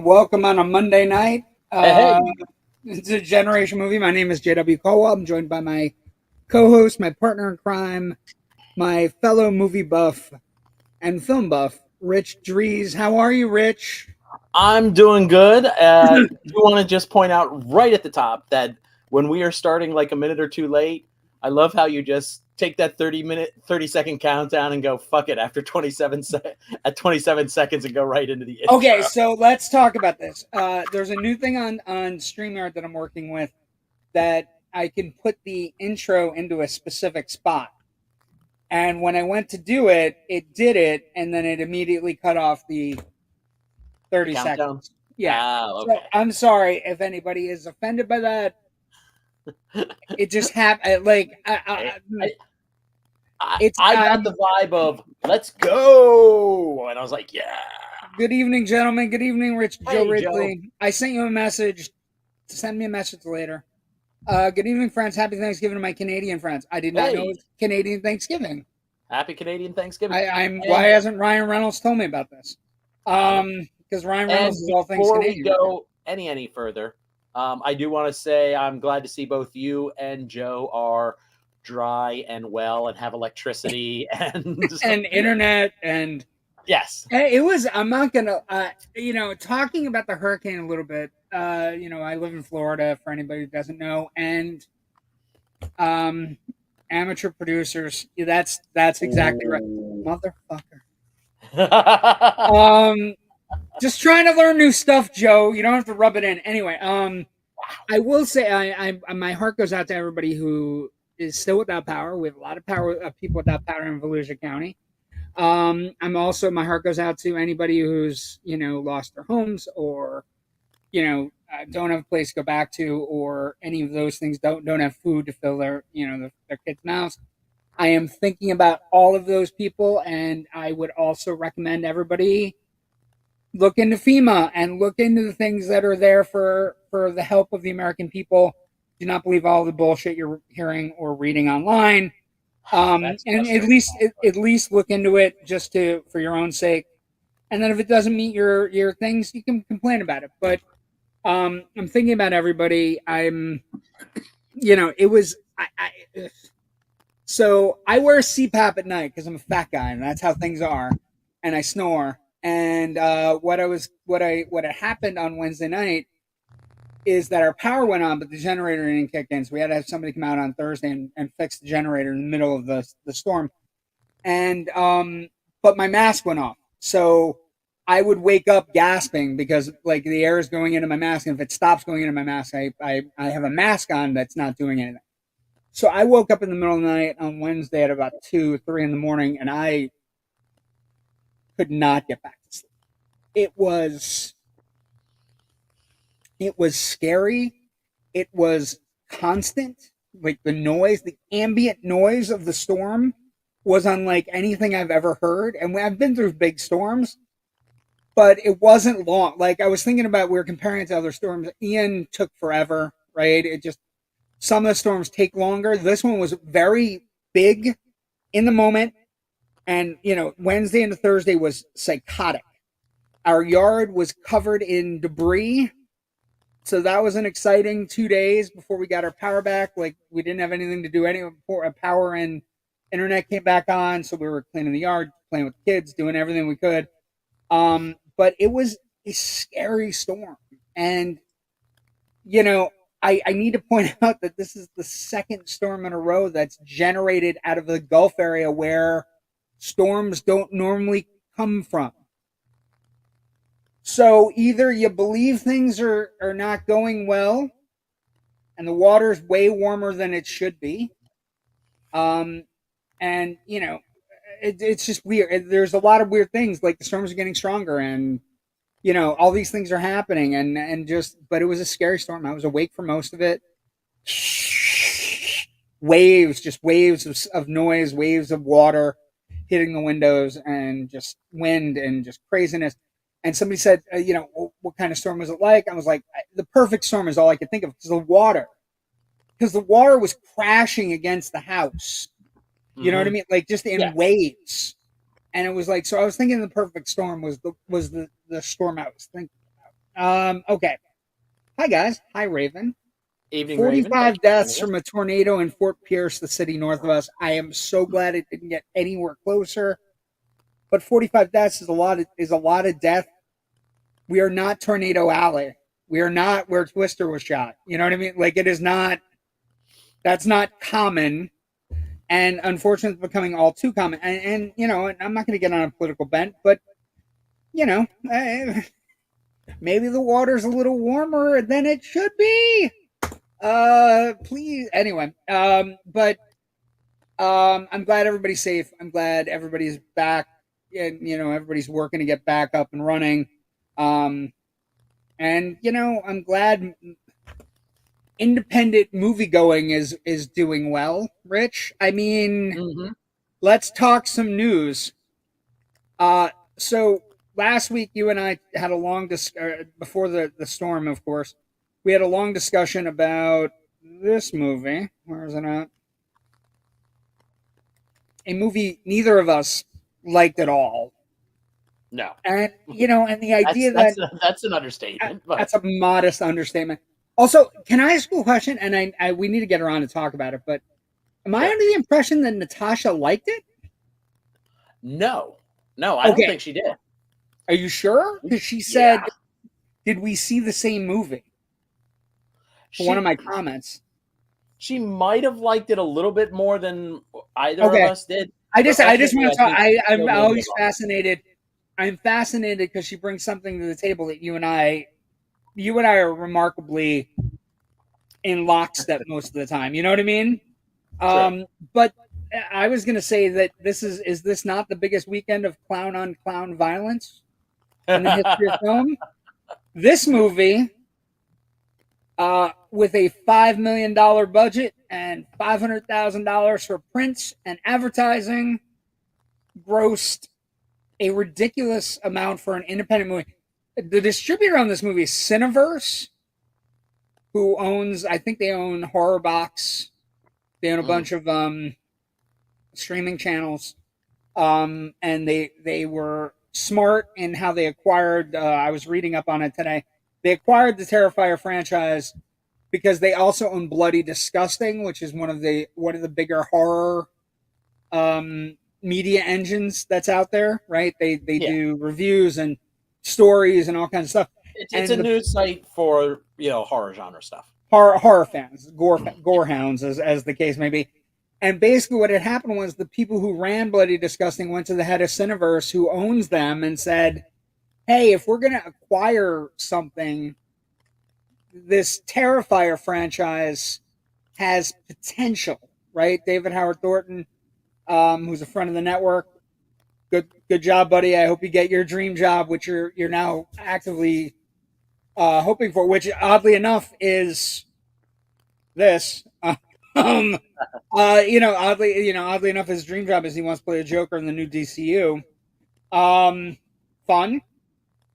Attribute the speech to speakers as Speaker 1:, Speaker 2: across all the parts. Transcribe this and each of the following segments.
Speaker 1: Welcome on a Monday night.
Speaker 2: Hey.
Speaker 1: It's a generation movie. My name is J.W. Colwell. I'm joined by my co-host, my partner in crime, my fellow movie buff and film buff, Rich Drees. How are you, Rich?
Speaker 2: I'm doing good. I want to just point out right at the top that when we are starting like a minute or two late, I love how you just take that 30-second countdown and go, fuck it, after 27 seconds and go right into the intro.
Speaker 1: Okay, so let's talk about this. There's a new thing on StreamYard that I'm working with that I can put the intro into a specific spot. And when I went to do it, it did it, and then it immediately cut off the 30 seconds. Yeah.
Speaker 2: Okay.
Speaker 1: So I'm sorry if anybody is offended by that. It just happened. Like,
Speaker 2: I got the vibe of let's go, and I was like, yeah.
Speaker 1: Good evening, gentlemen. Good evening, Rich.
Speaker 2: Hey,
Speaker 1: Joe Ridley.
Speaker 2: Joe.
Speaker 1: I sent you a message. Send me a message later. Good evening, friends. Happy Thanksgiving to my Canadian friends. I did not know it was Canadian Thanksgiving.
Speaker 2: Happy Canadian Thanksgiving.
Speaker 1: Why hasn't Ryan Reynolds told me about this? Because Ryan Reynolds is all things Canadian.
Speaker 2: Before we go any further, I do want to say I'm glad to see both you and Joe are dry and well and have electricity and
Speaker 1: internet and
Speaker 2: yes.
Speaker 1: It was. I'm not gonna. Talking about the hurricane a little bit. I live in Florida. For anybody who doesn't know, and amateur producers. That's exactly right, motherfucker. Just trying to learn new stuff, Joe. You don't have to rub it in. Anyway, I will say I my heart goes out to everybody who is still without power. We have a lot of people without power in Volusia County. I'm also, my heart goes out to anybody who's, lost their homes or, don't have a place to go back to, or any of those things, don't have food to fill their kids' mouths. I am thinking about all of those people, and I would also recommend everybody look into FEMA and look into the things that are there for the help of the American people. Do not believe all the bullshit you're hearing or reading online. And at least look into it just for your own sake. And then if it doesn't meet your things, you can complain about it. But I'm thinking about everybody. So I wear CPAP at night because I'm a fat guy and that's how things are. And I snore. And what had happened on Wednesday night is that our power went on, but the generator didn't kick in. So we had to have somebody come out on Thursday and fix the generator in the middle of the storm. And but my mask went off. So I would wake up gasping because like the air is going into my mask. And if it stops going into my mask, I have a mask on that's not doing anything. So I woke up in the middle of the night on Wednesday at about 2 or 3 in the morning, and I could not get back to sleep. It was scary. It was constant. Like the noise, the ambient noise of the storm was unlike anything I've ever heard. And I've been through big storms. but it wasn't long. Like I was thinking about, we were comparing it to other storms. Ian took forever, right? It just, some of the storms take longer. This one was very big in the moment. And, Wednesday into Thursday was psychotic. Our yard was covered in debris. So that was an exciting 2 days before we got our power back. Like we didn't have anything to do before our power and internet came back on. So we were cleaning the yard, playing with the kids, doing everything we could. But it was a scary storm. And, I need to point out that this is the second storm in a row that's generated out of the Gulf area where storms don't normally come from. So either you believe things are not going well and the water's way warmer than it should be. And, it's just weird. There's a lot of weird things, like the storms are getting stronger and, all these things are happening but it was a scary storm. I was awake for most of it. Waves of noise, waves of water hitting the windows and just wind and just craziness. And somebody said, what kind of storm was it like? I was like, the perfect storm is all I could think of because the water was crashing against the house. You know what I mean? Like just in waves. And it was like, so I was thinking the perfect storm was the storm I was thinking about. Okay. Hi guys. Hi Raven.
Speaker 2: Evening,
Speaker 1: 45
Speaker 2: Raven.
Speaker 1: deaths from a tornado in Fort Pierce, the city north of us. I am so glad it didn't get anywhere closer. But 45 deaths is a lot of death. We are not Tornado Alley. We are not where Twister was shot. You know what I mean? Like it is not. That's not common, and unfortunately, it's becoming all too common. And I'm not going to get on a political bent, but maybe the water's a little warmer than it should be. Please. Anyway, but I'm glad everybody's safe. I'm glad everybody's back. And everybody's working to get back up and running. And I'm glad independent moviegoing is doing well. Rich, I mean, let's talk some news. So last week you and I had a long before the storm, of course. We had a long discussion about this movie. Where is it at? A movie neither of us liked at all.
Speaker 2: No.
Speaker 1: And and the idea
Speaker 2: that's an understatement. But.
Speaker 1: That's a modest understatement. Also, can I ask you a question? And I we need to get her on to talk about it, but am I under the impression that Natasha liked it?
Speaker 2: No, I don't think she did.
Speaker 1: Are you sure? Because she said, "Did we see the same movie?" For one of my comments.
Speaker 2: She might have liked it a little bit more than either of us did.
Speaker 1: I just want to talk. I'm always fascinated. I'm fascinated because she brings something to the table that you and I are remarkably in lockstep most of the time. You know what I mean? Sure. But I was going to say that is this not the biggest weekend of clown on clown violence in the history of film? This movie, with a $5 million budget and $500,000 for prints and advertising, grossed a ridiculous amount for an independent movie. The distributor on this movie is Cineverse, who I think they own Horror Box. They own a bunch of streaming channels. And they were smart in how they acquired, I was reading up on it today. They acquired the Terrifier franchise because they also own Bloody Disgusting, which is one of the bigger horror media engines that's out there, right? They do reviews and stories and all kinds of stuff.
Speaker 2: It's a news site for horror genre stuff.
Speaker 1: Horror fans, gore hounds, as the case may be. And basically, what had happened was the people who ran Bloody Disgusting went to the head of Cineverse, who owns them, and said, "Hey, if we're going to acquire something, this Terrifier franchise has potential, right?" David Howard Thornton, who's a friend of the network. Good job, buddy. I hope you get your dream job, which you're now actively hoping for, which oddly enough is this. Oddly enough, his dream job is he wants to play a Joker in the new DCU. Fun.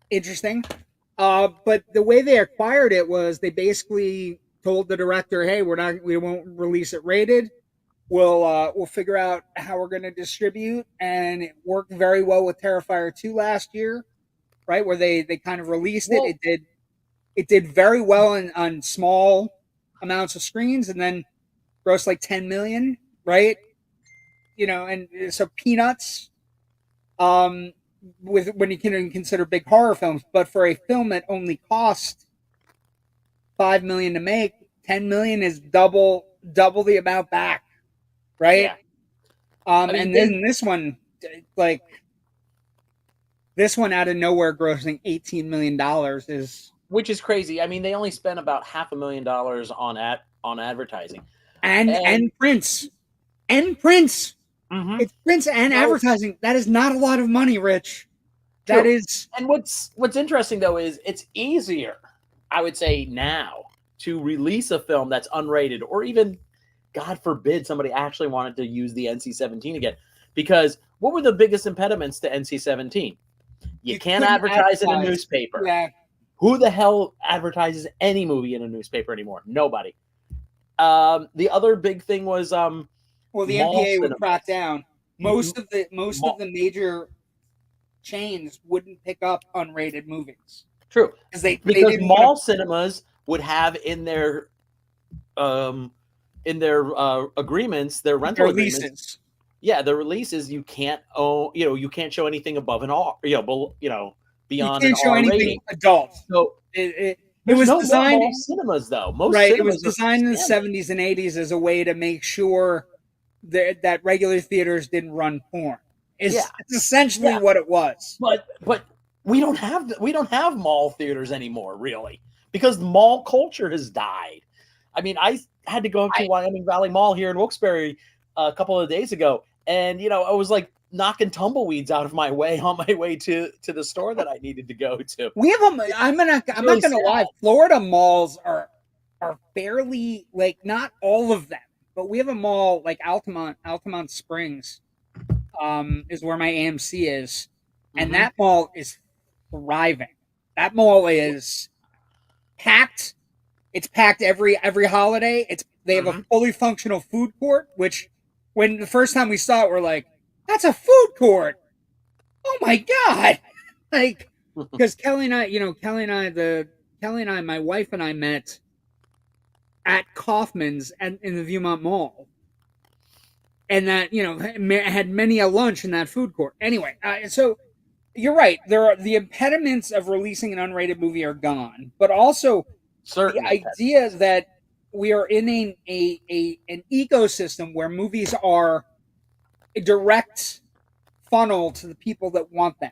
Speaker 1: interesting. But the way they acquired it was they basically told the director, "Hey, we won't release it rated. We'll figure out how we're going to distribute." And it worked very well with Terrifier 2 last year, right? Where they kind of released it.
Speaker 2: Well,
Speaker 1: It did very well on small amounts of screens, and then grossed like 10 million, right? And so peanuts. With when you can consider big horror films, but for a film that only cost 5 million to make, 10 million is double the amount back, right?
Speaker 2: Yeah. I mean,
Speaker 1: and then this one, like this one out of nowhere grossing $18 million is,
Speaker 2: which is crazy. I mean, they only spent about $500,000 on advertising
Speaker 1: and prints.
Speaker 2: Mm-hmm.
Speaker 1: It's prints and advertising. That is not a lot of money, Rich. That
Speaker 2: True.
Speaker 1: is.
Speaker 2: And what's interesting though is it's easier, I would say, now to release a film that's unrated, or even, God forbid, somebody actually wanted to use the NC-17 again. Because what were the biggest impediments to NC-17? You can't advertise in a newspaper.
Speaker 1: Yeah.
Speaker 2: Who the hell advertises any movie in a newspaper anymore? Nobody. The other big thing was
Speaker 1: well, the NPA would crack down. Most of the major chains wouldn't pick up unrated movies.
Speaker 2: True, because mall cinemas would have in their agreements, their rental agreements. Yeah, the releases you can't you can't show anything above an R, beyond
Speaker 1: you can't show anything rating. Adult.
Speaker 2: So
Speaker 1: it was designed
Speaker 2: mall cinemas though. Most
Speaker 1: right, it was designed in the 70s and 80s as a way to make sure that regular theaters didn't run porn. It's essentially what it was.
Speaker 2: But we don't have mall theaters anymore, really, because mall culture has died. I mean, I had to go up to Wyoming Valley Mall here in Wilkes-Barre a couple of days ago, and I was like knocking tumbleweeds out of my way on my way to the store that I needed to go to. We have
Speaker 1: I'm not gonna lie, Florida malls are fairly, like, not all of them, but we have a mall like Altamont Springs, is where my AMC is, and that mall is thriving. That mall is packed. It's packed every holiday. They have a fully functional food court, which when the first time we saw it, we're like, that's a food court. Oh my God. Like, because Kelly and I, my wife and I met at Kaufman's in the Viewmont Mall. And that, had many a lunch in that food court. Anyway, so you're right. The impediments of releasing an unrated movie are gone, but also the idea that we are in an ecosystem where movies are a direct funnel to the people that want them,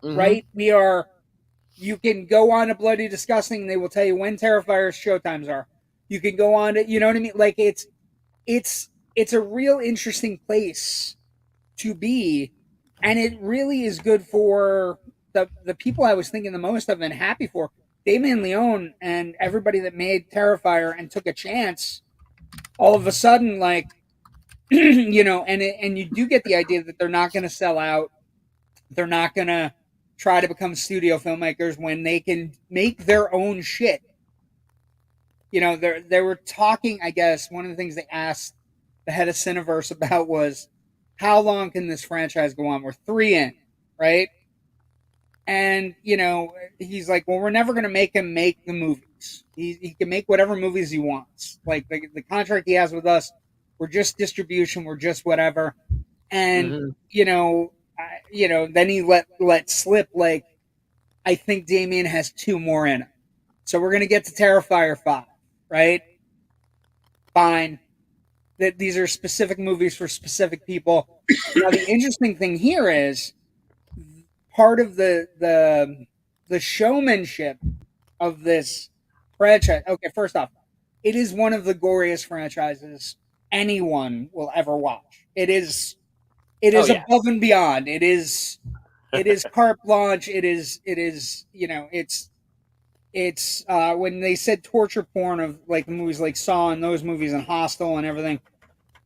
Speaker 1: right? You can go on to Bloody Disgusting, and they will tell you when Terrifier's showtimes are. You can go on to, you know what I mean? Like, it's a real interesting place to be, and it really is good for the people I was thinking the most of and happy for. Damien Leone and everybody that made Terrifier and took a chance, all of a sudden, like, and you do get the idea that they're not going to sell out. They're not going to try to become studio filmmakers when they can make their own shit. They were talking, I guess, one of the things they asked the head of Cineverse about was, how long can this franchise go on? We're 3 in, right? And, he's like, well, we're never going to make him make the movies. He can make whatever movies he wants. Like, the contract he has with us, we're just distribution, we're just whatever. And, then he let slip, like, I think Damien has 2 more in him. So we're going to get to Terrifier 5, right? Fine. That these are specific movies for specific people. Now, the interesting thing here is part of the showmanship of this franchise. Okay, first off, it is one of the goriest franchises anyone will ever watch. It is above and beyond. It is carte blanche. It is it's when they said torture porn of like movies like Saw and those movies and Hostel and everything,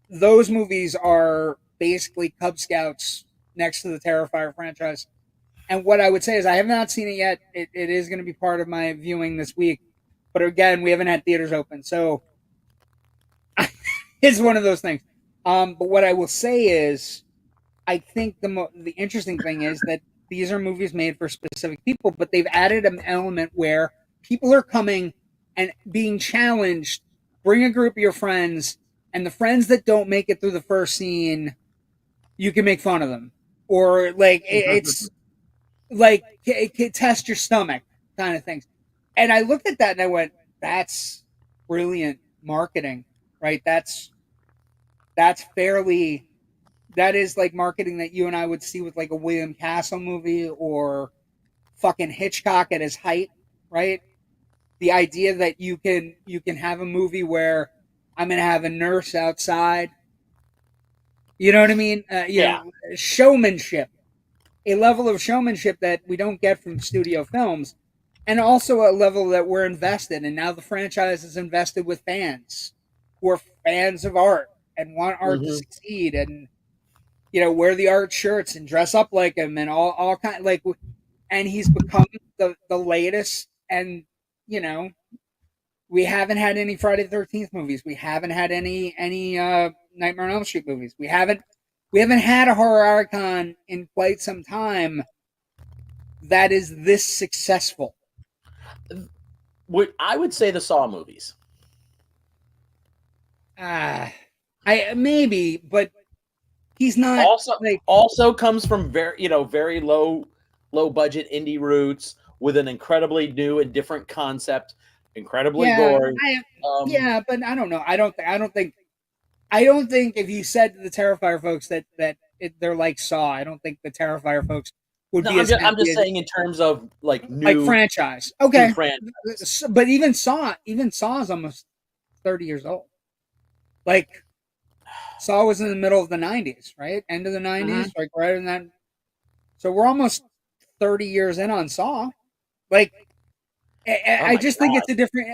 Speaker 1: those movies are basically Cub Scouts next to the Terrifier franchise. And what I would say is I have not seen it yet. It is going to be part of my viewing this week. But again, we haven't had theaters open. So it's one of those things. But what I will say is I think the interesting thing is that these are movies made for specific people, but they've added an element where people are coming and being challenged. Bring a group of your friends, and the friends that don't make it through the first scene, you can make fun of them. Or, like, it's like, test your stomach kind of things. And I looked at that and I went, that's brilliant marketing, right? That is like marketing that you and I would see with like a William Castle movie or fucking Hitchcock at his height, right? The idea that you can have a movie where I'm going to have a nurse outside. You know what I mean? Showmanship, a level of showmanship that we don't get from studio films, and also a level that we're invested. And now the franchise is invested with fans who are fans of art and want art to succeed, and wear the art shirts and dress up like him and all kind like. And he's become the latest. And we haven't had any Friday the 13th movies. We haven't had any Nightmare on Elm Street movies. We haven't had a horror icon in quite some time that is this successful.
Speaker 2: I would say the Saw movies.
Speaker 1: Maybe, but he's not.
Speaker 2: Also comes from very low budget indie roots with an incredibly new and different concept, incredibly gory.
Speaker 1: But I don't know. I don't think if you said to the Terrifier folks that they're like Saw, I don't think the Terrifier folks would be.
Speaker 2: I'm just saying in terms of like new
Speaker 1: franchise. Okay,
Speaker 2: franchise.
Speaker 1: But even Saw is almost 30 years old. Like Saw was in the middle of the 90s, right? End of the 90s, like right in that. So we're almost 30 years in on Saw. Like, I just think it's a different.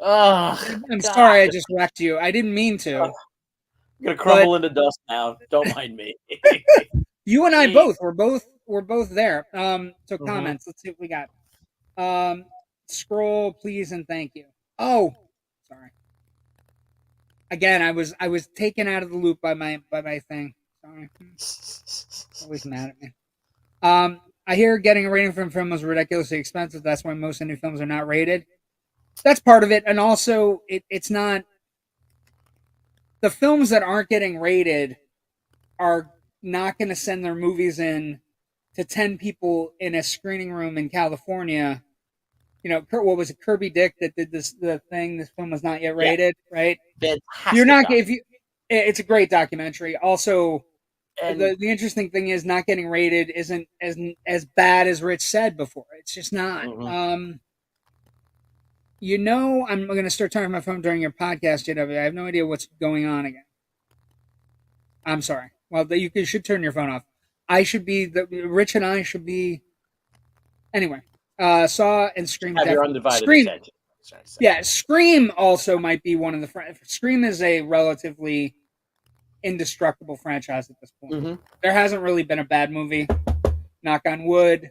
Speaker 1: I'm sorry, I just wrecked you. I didn't mean to.
Speaker 2: I'm gonna crumble into dust now. Don't mind me.
Speaker 1: You and I both. We're both there. So comments. Let's see what we got. Scroll, please, and thank you. Oh, sorry. Again, I was taken out of the loop by my thing. Sorry. Always mad at me. I hear getting a rating from film was ridiculously expensive. That's why most new films are not rated. That's part of it, and also it's not. The films that aren't getting rated are not going to send their movies in to 10 people in a screening room in California. What was it, Kirby Dick that did the thing? This film was not yet rated, right?
Speaker 2: Fantastic.
Speaker 1: You're not it's a great documentary. Also, the interesting thing is not getting rated isn't as bad as Rich said before. It's just not. I'm going to start talking on my phone during your podcast, JW. I have no idea what's going on again. I'm sorry. Well, you should turn your phone off. Rich and I should be. Anyway, Saw and Scream.
Speaker 2: Have your undivided attention.
Speaker 1: Yeah, Scream also might be one of the. Scream is a relatively indestructible franchise at this point. There hasn't really been a bad movie. Knock on wood.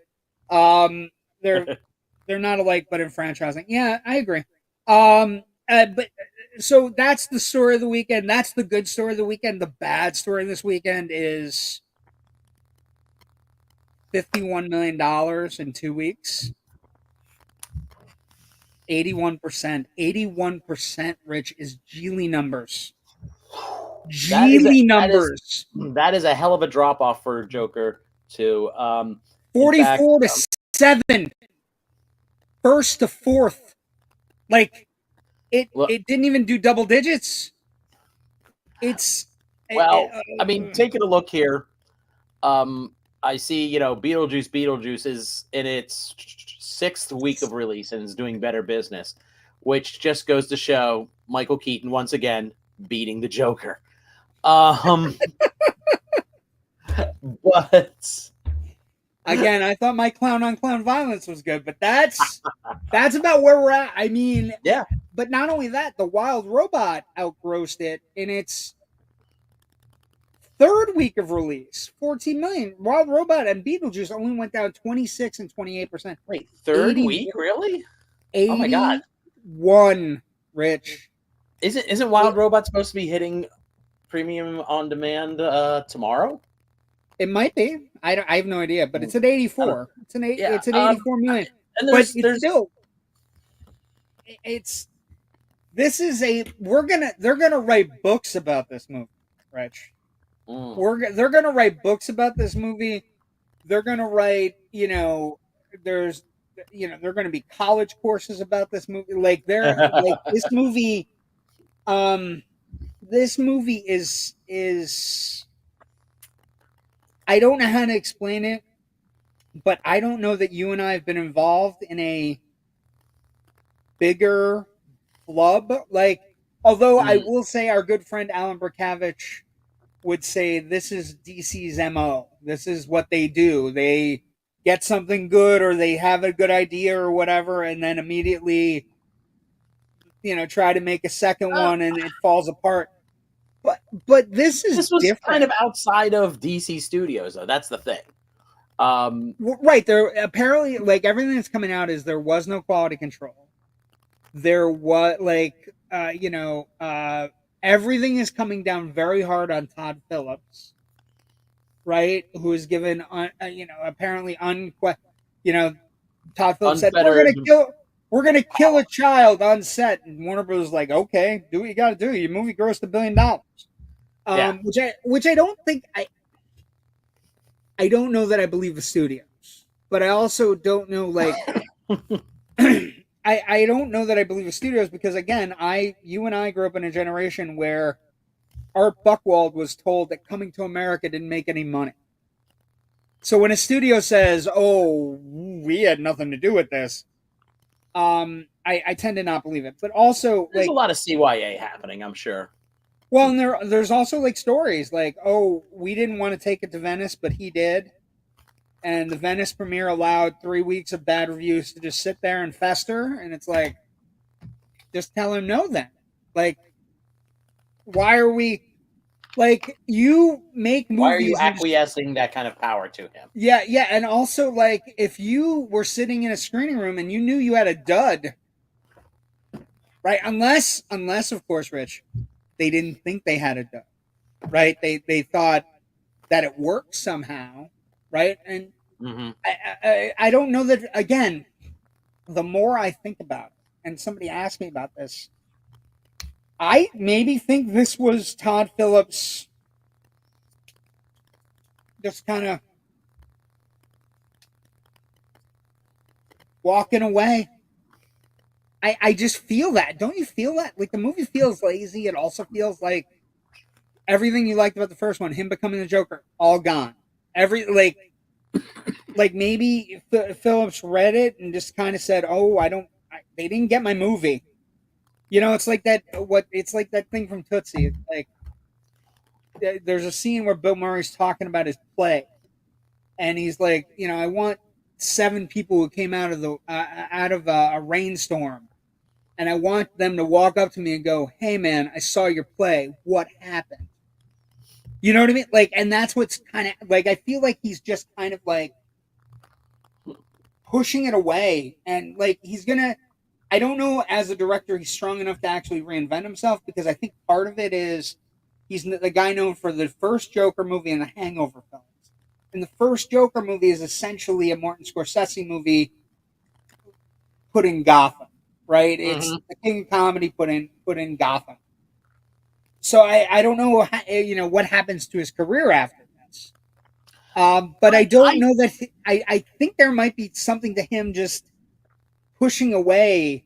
Speaker 1: They're not alike, but in franchising. Yeah, I agree. But so that's the story of the weekend. That's the good story of the weekend. The bad story this weekend is $51 million in 2 weeks. 81%. 81%, Rich, is Geely numbers. Geely numbers.
Speaker 2: That is a hell of a drop off for Joker to
Speaker 1: 44 to 7. First to fourth. Like it didn't even do double digits. Taking
Speaker 2: a look here. I see, Beetlejuice is in its 6th week of release and is doing better business, which just goes to show Michael Keaton once again beating the Joker. But
Speaker 1: again, I thought my clown on clown violence was good, but that's about where we're at. I mean,
Speaker 2: yeah.
Speaker 1: But not only that, the Wild Robot outgrossed it in its third week of release, 14 million. Wild Robot and Beetlejuice only went down 26 and 28%.
Speaker 2: Wait, third
Speaker 1: 80,
Speaker 2: week, really?
Speaker 1: 81,
Speaker 2: Oh my god!
Speaker 1: Rich.
Speaker 2: Isn't Wild Robot supposed to be hitting premium on demand tomorrow?
Speaker 1: It might be. I have no idea, but it's at 84. It's an
Speaker 2: Yeah,
Speaker 1: It's at 84 million.
Speaker 2: And
Speaker 1: But
Speaker 2: there's
Speaker 1: it's still. It's. This is a. They're gonna write books about this movie, Rich. They're gonna write books about this movie. They're gonna write. There's. They're gonna be college courses about this movie. Like this movie. This movie is. I don't know how to explain it, but I don't know that you and I have been involved in a bigger flub. Like, although I will say our good friend Alan Berkavich would say this is DC's MO. This is what they do. They get something good or they have a good idea or whatever, and then immediately, try to make a second one and it falls apart. But this was different.
Speaker 2: Kind of outside of DC Studios, though. That's the thing.
Speaker 1: Right. There apparently, like, everything that's coming out is there was no quality control. There was everything is coming down very hard on Todd Phillips, right? Who is given, apparently Todd Phillips said we're gonna kill a child on set, and Warner Bros. Like, okay, do what you got to do. Your movie grossed $1 billion, which I don't think I don't know that I believe the studios, but I also don't know I don't know that I believe the studios because again, you and I grew up in a generation where Art Buchwald was told that Coming to America didn't make any money. So when a studio says, "Oh, we had nothing to do with this," I tend to not believe it. But also,
Speaker 2: there's a lot of CYA happening, I'm sure.
Speaker 1: Well, and there's also stories like, "Oh, we didn't want to take it to Venice, but he did." And the Venice premiere allowed 3 weeks of bad reviews to just sit there and fester. And it's like, just tell him no then. Like, why are we, you make movies.
Speaker 2: Why are you acquiescing that kind of power to him?
Speaker 1: Yeah. And also, if you were sitting in a screening room and you knew you had a dud, right? Unless, of course, Rich, they didn't think they had a dud, right? They thought that it worked somehow. Right. And I don't know that, again, the more I think about it, and somebody asked me about this, I maybe think this was Todd Phillips just kind of walking away. I just feel that. Don't you feel that? Like, the movie feels lazy. It also feels like everything you liked about the first one, him becoming the Joker, all gone. Maybe Phillips read it and just kind of said, "Oh, they didn't get my movie." It's like that. It's like that thing from Tootsie. It's like there's a scene where Bill Murray's talking about his play, and he's like, "I want 7 people who came out of a rainstorm, and I want them to walk up to me and go, 'Hey, man, I saw your play. What happened?'" You know what I mean? And that's what's kind of I feel like he's just kind of pushing it away. And he's going to, I don't know, as a director, he's strong enough to actually reinvent himself because I think part of it is he's the guy known for the first Joker movie and the Hangover films. And the first Joker movie is essentially a Martin Scorsese movie put in Gotham, right? It's the king of comedy put in Gotham. So I don't know what happens to his career after this, but I don't know that I think there might be something to him just pushing away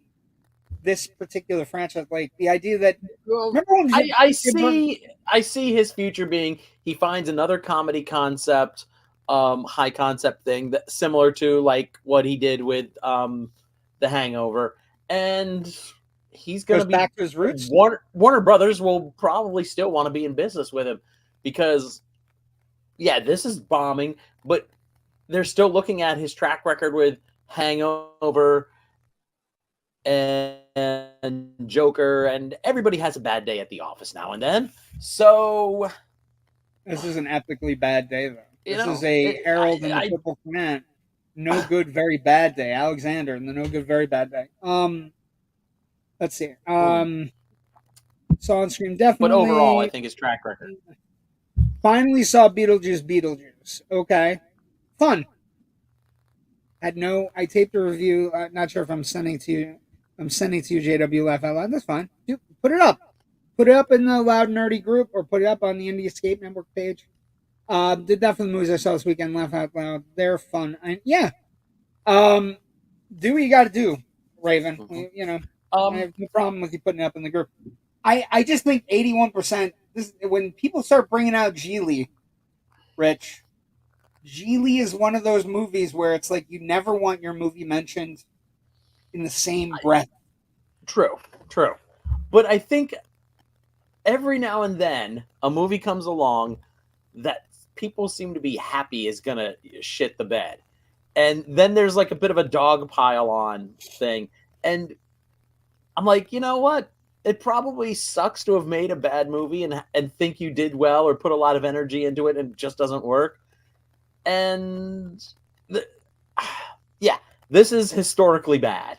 Speaker 1: this particular franchise, like the idea that remember when
Speaker 2: I see his future being he finds another comedy concept, high concept thing that similar to what he did with The Hangover, and he's going to be
Speaker 1: back to his roots.
Speaker 2: Warner Brothers will probably still want to be in business with him because, this is bombing, but they're still looking at his track record with Hangover and Joker, and everybody has a bad day at the office now and then. So
Speaker 1: This is an epically bad day, though.
Speaker 2: You
Speaker 1: This is
Speaker 2: know,
Speaker 1: a Harold and the Purple Clan. No good, very bad day. Alexander and the no good, very bad day. Let's see. Saw on screen definitely.
Speaker 2: but overall, I think his track record.
Speaker 1: Finally saw Beetlejuice. Okay, fun. I taped a review. Not sure if I'm sending to you. I'm sending to you, JW Laugh Out Loud. That's fine. Dude, put it up. Put it up in the Loud Nerdy group, or put it up on the Indie Escape Network page. Did that for the movies I saw this weekend. Laugh Out Loud. They're fun. Yeah. Do what you got to do, Raven.
Speaker 2: Mm-hmm.
Speaker 1: I have no problem with you putting it up in the group. I just think 81%. When people start bringing out Geely, Rich, Geely is one of those movies where it's like you never want your movie mentioned in the same breath.
Speaker 2: True. But I think every now and then a movie comes along that people seem to be happy is gonna shit the bed, and then there's like a bit of a dog pile on thing, and I'm like, you know what? It probably sucks to have made a bad movie and think you did well or put a lot of energy into it and it just doesn't work. And this is historically bad.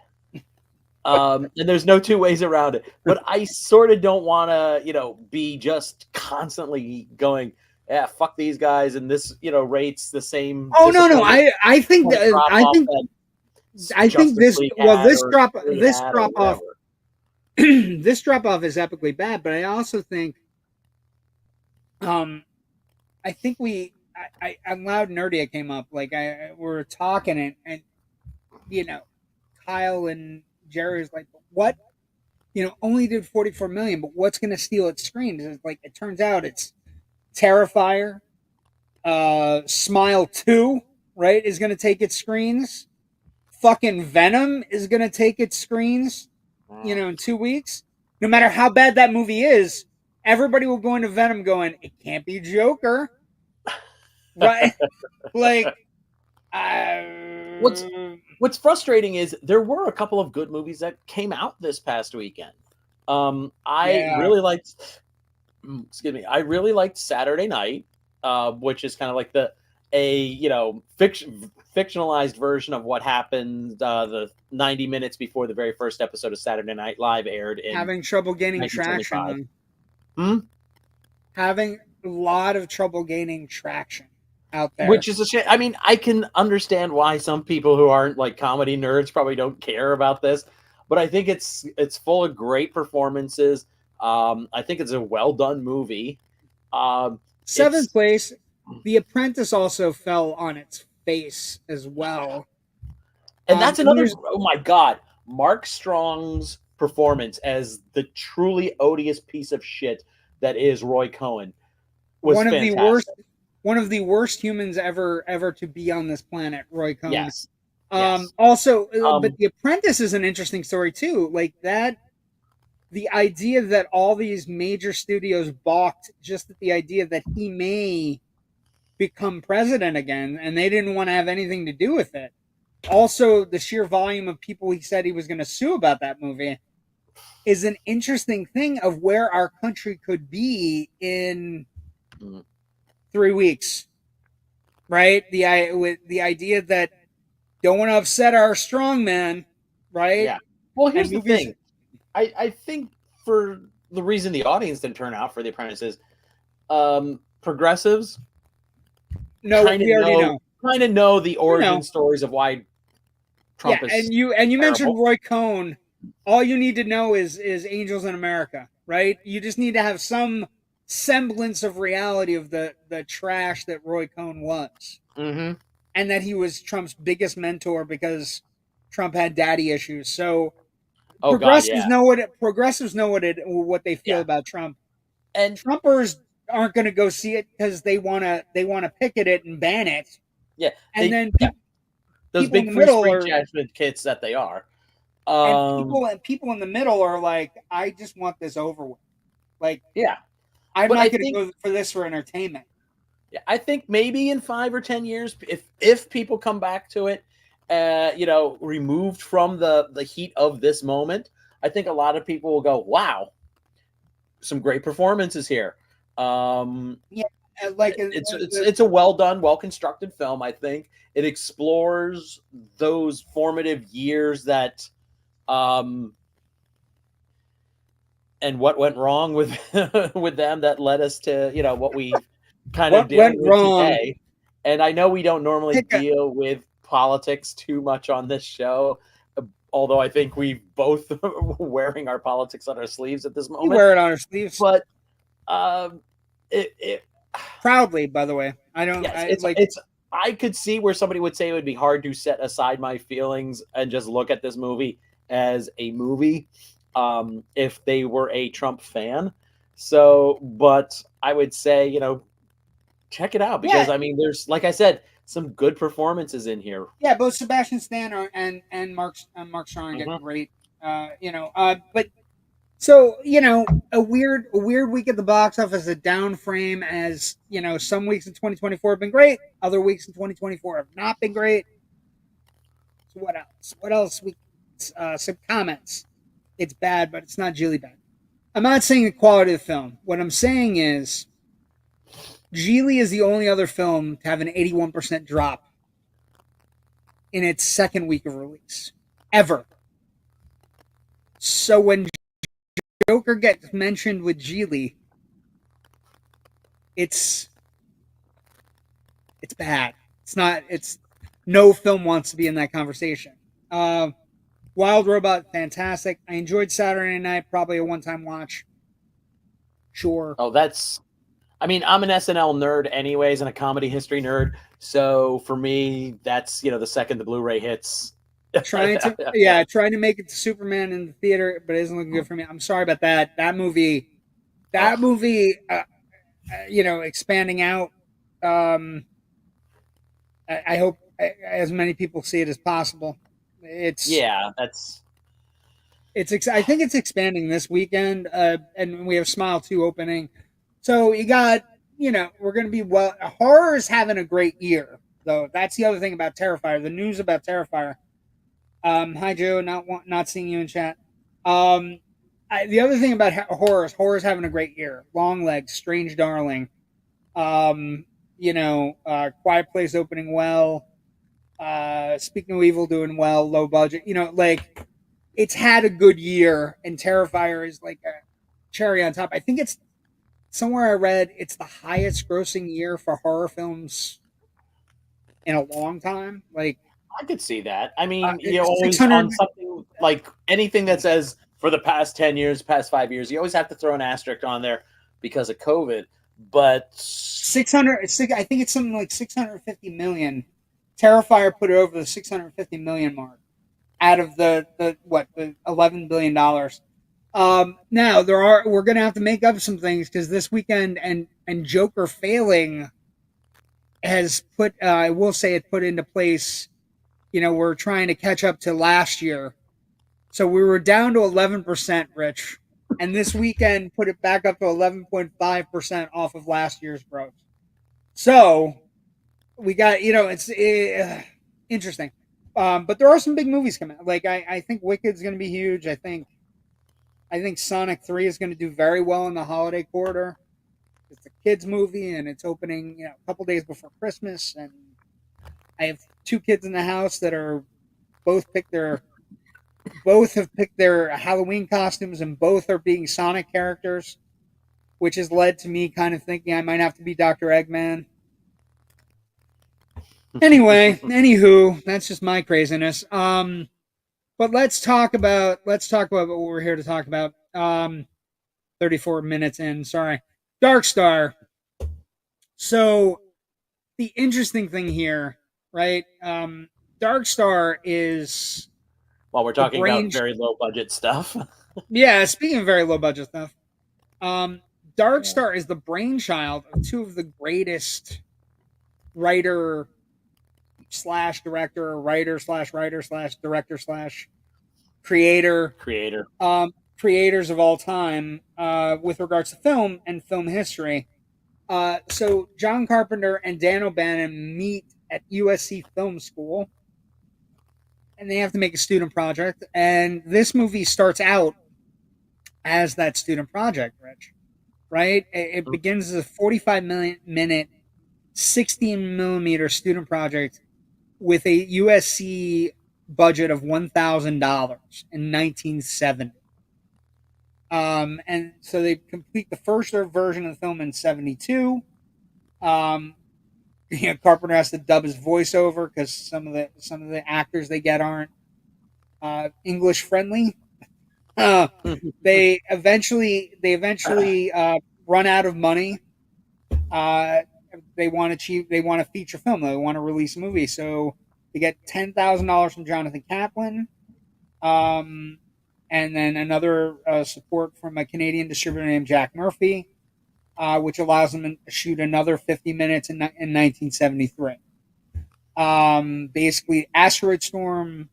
Speaker 2: And there's no two ways around it. But I sort of don't want to, be just constantly going, yeah, fuck these guys, and this, rates the same.
Speaker 1: Oh no, I think this drop off. This drop off is epically bad, but I also think, I think I'm Loud Nerdy. I came up we're talking and Kyle and Jerry is like, what? Only did 44 million, but what's going to steal its screens? It's like, it turns out it's Terrifier, Smile 2, right, is going to take its screens. Fucking Venom is going to take its screens, in 2 weeks. No matter how bad that movie is, everybody will go into Venom going, it can't be Joker. Right?
Speaker 2: What's frustrating is there were a couple of good movies that came out this past weekend. I really liked Saturday Night, which is kind of like fictionalized version of what happened the 90 minutes before the very first episode of Saturday Night Live aired.
Speaker 1: Having trouble gaining traction. Having a lot of trouble gaining traction out there.
Speaker 2: Which is a shame. I mean, I can understand why some people who aren't like comedy nerds probably don't care about this, but I think it's full of great performances. I think it's a well done movie.
Speaker 1: Seventh place, The Apprentice also fell on its face as well.
Speaker 2: And that's another. Oh my God, Mark Strong's performance as the truly odious piece of shit that is Roy Cohn was fantastic.
Speaker 1: One of the worst humans ever to be on this planet, Roy Cohn.
Speaker 2: Yes.
Speaker 1: Also, but The Apprentice is an interesting story too. Like that, the idea that all these major studios balked just at the idea that he may become president again, and they didn't want to have anything to do with it. Also, the sheer volume of people he said he was going to sue about that movie is an interesting thing of where our country could be in 3 weeks, right? With the idea that don't want to upset our strongman, right?
Speaker 2: Yeah. Well, here's the thing. I think for the reason the audience didn't turn out for The Apprentice is progressives.
Speaker 1: No, we already know.
Speaker 2: Kind of know the origin stories of why Trump is.
Speaker 1: And you mentioned Roy Cohn. All you need to know is Angels in America, right? You just need to have some semblance of reality of the trash that Roy Cohn was, and that he was Trump's biggest mentor because Trump had daddy issues. So progressives know what they feel about Trump, and Trumpers aren't going to go see it because they want to picket it and ban it.
Speaker 2: Yeah,
Speaker 1: and
Speaker 2: those big free speech judgment kits that they are.
Speaker 1: And people in the middle are like, I just want this over with. I'm not going to go for this for entertainment.
Speaker 2: Yeah, I think maybe in 5 or 10 years, if people come back to it, removed from the heat of this moment, I think a lot of people will go, wow, some great performances here. It's a well done, well constructed film. I think it explores those formative years that, and what went wrong with with them that led us to what we kind of
Speaker 1: what went
Speaker 2: dealing with
Speaker 1: wrong.
Speaker 2: today. And I know we don't normally deal with politics too much on this show, although I think we both wearing our politics on our sleeves at this moment.
Speaker 1: We wear it on our sleeves,
Speaker 2: but it
Speaker 1: proudly, by the way. I don't.
Speaker 2: Yes, I could see where somebody would say it would be hard to set aside my feelings and just look at this movie as a movie, if they were a Trump fan. So, but I would say, check it out, because I mean, there's, like I said, some good performances in here.
Speaker 1: Yeah, both Sebastian Stan and Mark Strong get great. But so a weird week at the box office, a down frame, as some weeks in 2024 have been great, other weeks in 2024 have not been great. So what else some comments. It's bad, but it's not really bad. I'm not saying the quality of the film. What I'm saying is Geely is the only other film to have an 81% drop in its second week of release ever. So when Joker gets mentioned with Geely, it's bad. It's no film wants to be in that conversation. Wild Robot, fantastic. I enjoyed Saturday Night, probably a one-time watch. Sure.
Speaker 2: Oh, I'm an SNL nerd anyways, and a comedy history nerd. So for me, that's the second the Blu-ray hits.
Speaker 1: Trying to make it to Superman in the theater, but it isn't looking good for me. I'm sorry about that. That movie, expanding out. I hope as many people see it as possible. I think it's expanding this weekend, and we have Smile 2 opening. So you got, we're going to be horror is having a great year, though. That's the other thing about Terrifier. The news about Terrifier. Hi Joe, not seeing you in chat. The other thing about horror's having a great year. Longlegs, Strange Darling, Quiet Place opening well. Speaking of Evil doing well, low budget. It's had a good year, and Terrifier is like a cherry on top. I think it's somewhere I read it's the highest grossing year for horror films in a long time. I
Speaker 2: could see that. I mean, always on something like anything that says for the past 10 years, past 5 years, you always have to throw an asterisk on there because of COVID. But
Speaker 1: 600, I think it's something like 650 million. Terrifier put it over the 650 million mark out of the $11 billion. Now we're going to have to make up some things, because this weekend and Joker failing has put, I will say it put into place, we're trying to catch up to last year. So we were down to 11%, Rich, and this weekend put it back up to 11.5% off of last year's growth. So we got, it's interesting. But there are some big movies coming out. I think Wicked's going to be huge. I think Sonic 3 is going to do very well in the holiday quarter. It's a kids movie, and it's opening, a couple days before Christmas. And I have 2 kids in the house that are both have picked their Halloween costumes, and both are being Sonic characters, which has led to me kind of thinking I might have to be Dr. Eggman. Anyway, that's just my craziness. But let's talk about what we're here to talk about. 34 minutes in, sorry. Dark Star. So the interesting thing here, right? Dark Star is,
Speaker 2: while we're talking about very low budget stuff.
Speaker 1: Yeah, speaking of very low budget stuff, Dark Star is the brainchild of 2 of the greatest writer/director, writer/director/creators of all time, with regards to film and film history. So John Carpenter and Dan O'Bannon meet at USC Film School, and they have to make a student project. And this movie starts out as that student project, Rich. right? It begins as a 45-minute, 16 millimeter student project with a USC budget of $1,000 in 1970. And so they complete the first version of the film in 72. Carpenter has to dub his voiceover because some of the actors they get aren't English friendly. They eventually run out of money. They want a feature film. They want to release a movie, so they get $10,000 from Jonathan Kaplan, and then another support from a Canadian distributor named Jack Murphy, which allows them to shoot another 50 minutes in 1973. Basically, Asteroid Storm,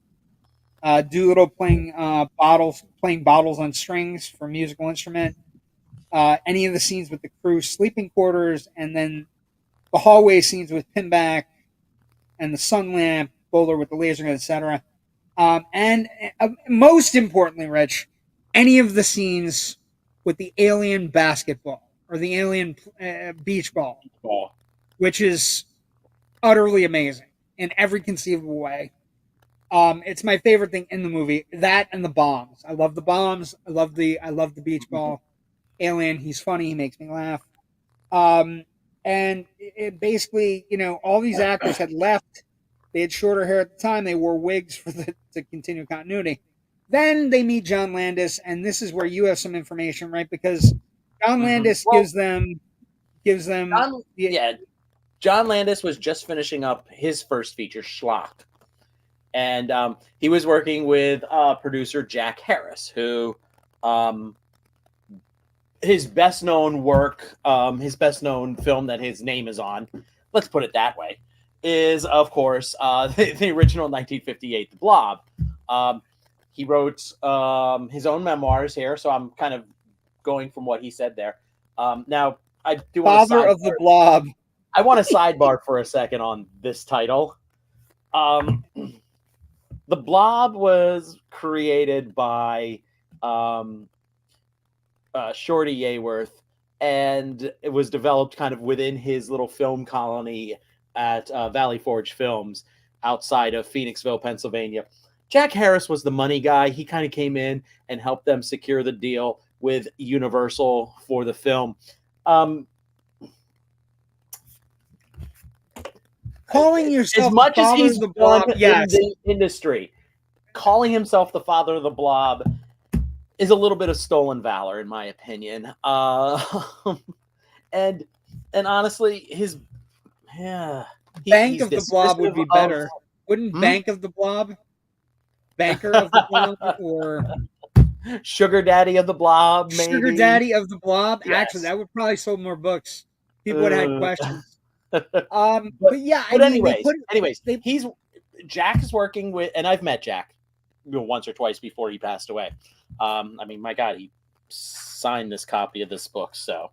Speaker 1: Doolittle playing bottles on strings for musical instrument, any of the scenes with the crew sleeping quarters, and then the hallway scenes with Pinback and the sun lamp, Bowler with the laser gun, etc. And most importantly, Rich, any of the scenes with the alien basketball or the alien beach ball, which is utterly amazing in every conceivable way. It's my favorite thing in the movie. That and the bombs. I love the bombs. I love the beach ball. Alien. He's funny. He makes me laugh. And it basically, all these actors had left. They had shorter hair at the time. They wore wigs to continue continuity. Then they meet John Landis, and this is where you have some information, right? Because John Landis gives them.
Speaker 2: John Landis was just finishing up his first feature, Schlock. And he was working with producer Jack Harris, who his best known work, his best known film that his name is on, let's put it that way, is, of course, the original 1958 The Blob. He wrote his own memoirs here, so I'm kind of going from what he said there. Now, I do want
Speaker 1: Father of the Blob.
Speaker 2: I want to sidebar for a second on this title. The Blob was created by Shorty Ayworth, and it was developed kind of within his little film colony at Valley Forge Films outside of Phoenixville, Pennsylvania. Jack Harris was the money guy. He kind of came in and helped them secure the deal with Universal for the film.
Speaker 1: Calling yourself
Speaker 2: as much as he's
Speaker 1: the Blob, yes.
Speaker 2: in the industry, calling himself the father of the Blob is a little bit of stolen valor, in my opinion. And honestly, his
Speaker 1: Bank of the Blob would be better. Wouldn't Bank of the Blob? Banker of the Blob, or
Speaker 2: Sugar Daddy of the Blob, maybe.
Speaker 1: Sugar Daddy of the Blob.
Speaker 2: Yes.
Speaker 1: Actually, that would probably sold more books. People would have had questions.
Speaker 2: Jack is working with, and I've met Jack once or twice before he passed away. My God, he signed this copy of this book, so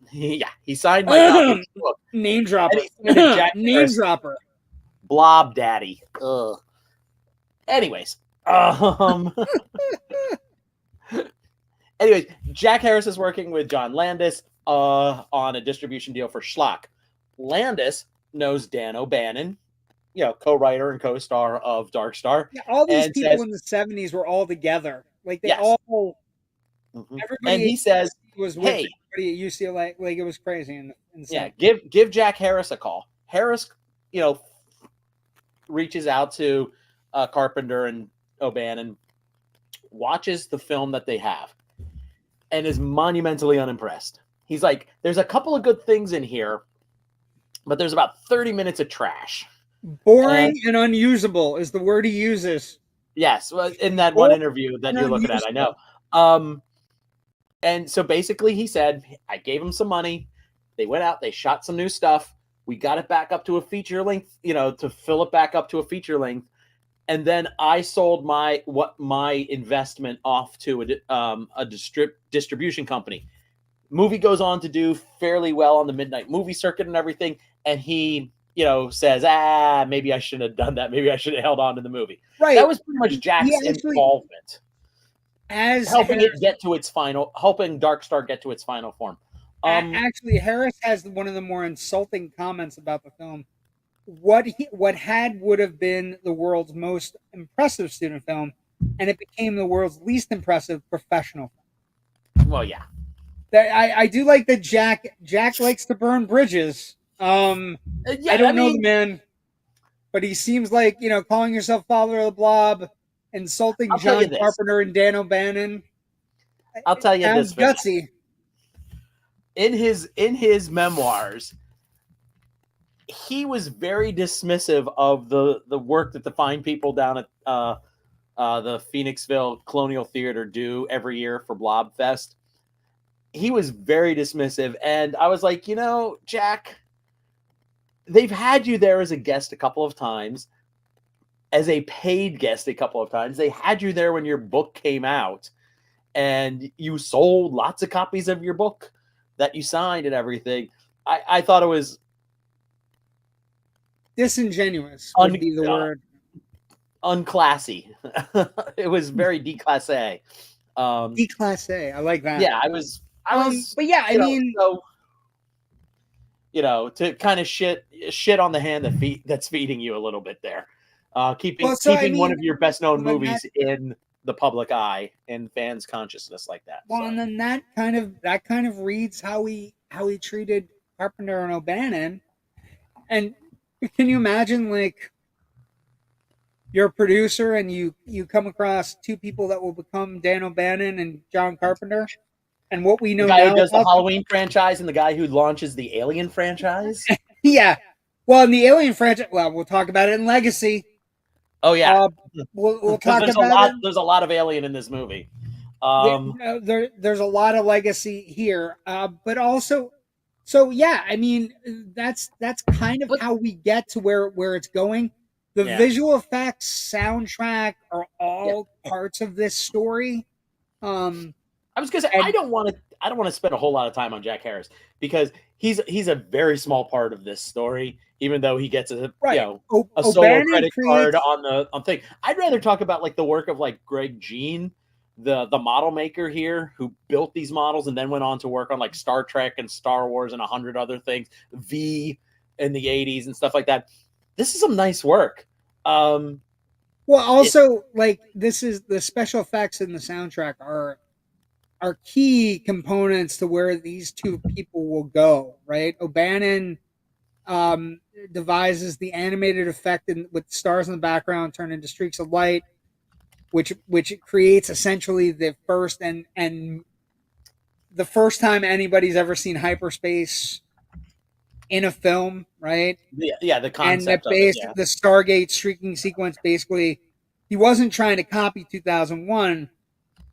Speaker 2: he signed my copy of this book.
Speaker 1: Name dropper. Name dropper.
Speaker 2: Blob Daddy. Ugh. Anyways, Jack Harris is working with John Landis on a distribution deal for Schlock. Landis knows Dan O'Bannon, co-writer and co-star of Dark Star.
Speaker 1: Yeah, all these people in the 70s were all together. Like they all, everybody.
Speaker 2: And he says,
Speaker 1: was with everybody at UCLA. Like it was crazy. In the
Speaker 2: give Jack Harris a call. Harris, reaches out to Carpenter and O'Bannon, watches the film that they have, and is monumentally unimpressed. He's like, there's a couple of good things in here, but there's about 30 minutes of trash.
Speaker 1: Boring and unusable is the word he uses.
Speaker 2: Yes, in that one interview that you're looking at, I know. And so basically he said, I gave him some money. They went out, they shot some new stuff. We got it back up to a feature length, to fill it back up to a feature length. And then I sold my investment off to a distribution company. Movie goes on to do fairly well on the midnight movie circuit and everything. And he, says, maybe I shouldn't have done that. Maybe I should have held on to the movie. Right. That was pretty much Jack's involvement.
Speaker 1: as
Speaker 2: helping
Speaker 1: Harris,
Speaker 2: it get to its final, helping Dark Star get to its final form.
Speaker 1: actually, Harris has one of the more insulting comments about the film. What would have been the world's most impressive student film, and it became the world's least impressive professional film.
Speaker 2: Well, yeah.
Speaker 1: I do like that Jack likes to burn bridges.
Speaker 2: Yeah,
Speaker 1: I don't know the man, but he seems like, calling yourself father of the blob, insulting John Carpenter and Dan O'Bannon.
Speaker 2: I'll tell you this,
Speaker 1: gutsy.
Speaker 2: In his memoirs, he was very dismissive of the work that the fine people down at the Phoenixville Colonial Theater do every year for Blobfest. He was very dismissive, and I was like, Jack, they've had you there as a guest a couple of times, as a paid guest a couple of times. They had you there when your book came out, and you sold lots of copies of your book that you signed and everything. I thought it was
Speaker 1: disingenuous would be the word.
Speaker 2: Unclassy. It was very déclassé.
Speaker 1: Déclassé. I like that.
Speaker 2: Yeah, I was.
Speaker 1: But yeah, I mean,
Speaker 2: to kind of shit on the hand that's feeding you a little bit there. Keeping one of your best known movies in the public eye and fans' consciousness like that.
Speaker 1: Well, and then that kind of reads how he treated Carpenter and O'Bannon. And can you imagine, like, you're a producer and you come across two people that will become Dan O'Bannon and John Carpenter, and what we know
Speaker 2: the guy
Speaker 1: now
Speaker 2: who does the Halloween franchise and the guy who launches the Alien franchise.
Speaker 1: Yeah, well, in the Alien franchise, well, we'll talk about it in Legacy.
Speaker 2: Oh yeah,
Speaker 1: we'll talk about it.
Speaker 2: There's a lot of Alien in this movie.
Speaker 1: There's a lot of Legacy here, but also, so yeah, I mean, that's kind of how we get to where it's going. The visual effects, soundtrack are all parts of this story.
Speaker 2: I was gonna say, I don't want to spend a whole lot of time on Jack Harris because he's a very small part of this story, even though he gets a solo credit card on thing. I'd rather talk about like the work of like Greg Jean, the model maker here, who built these models and then went on to work on like Star Trek and Star Wars and 100 other things, V in the 80s and stuff like that. This is some nice work.
Speaker 1: Well, also, like, this is the special effects in the soundtrack are key components to where these two people will go, right? O'Bannon devises the animated effect with stars in the background turn into streaks of light, which creates essentially the first and the first time anybody's ever seen hyperspace in a film, right?
Speaker 2: Yeah, the concept
Speaker 1: and the Stargate streaking sequence, basically, he wasn't trying to copy 2001,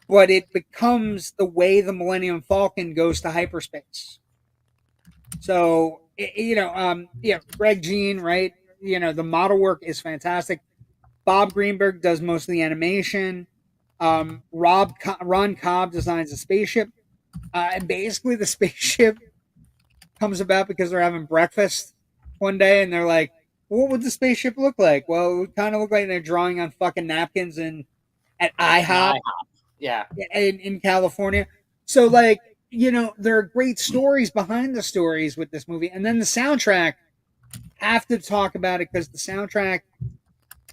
Speaker 1: but it becomes the way the Millennium Falcon goes to hyperspace. So, Greg Jean, right? The model work is fantastic. Bob Greenberg does most of the animation. Ron Cobb designs the spaceship. And basically the spaceship comes about because they're having breakfast one day and they're like, what would the spaceship look like? Well, it would kind of look like they're drawing on fucking napkins at IHOP.
Speaker 2: Yeah.
Speaker 1: In California. So, like, there are great stories behind the stories with this movie. And then the soundtrack, have to talk about it because the soundtrack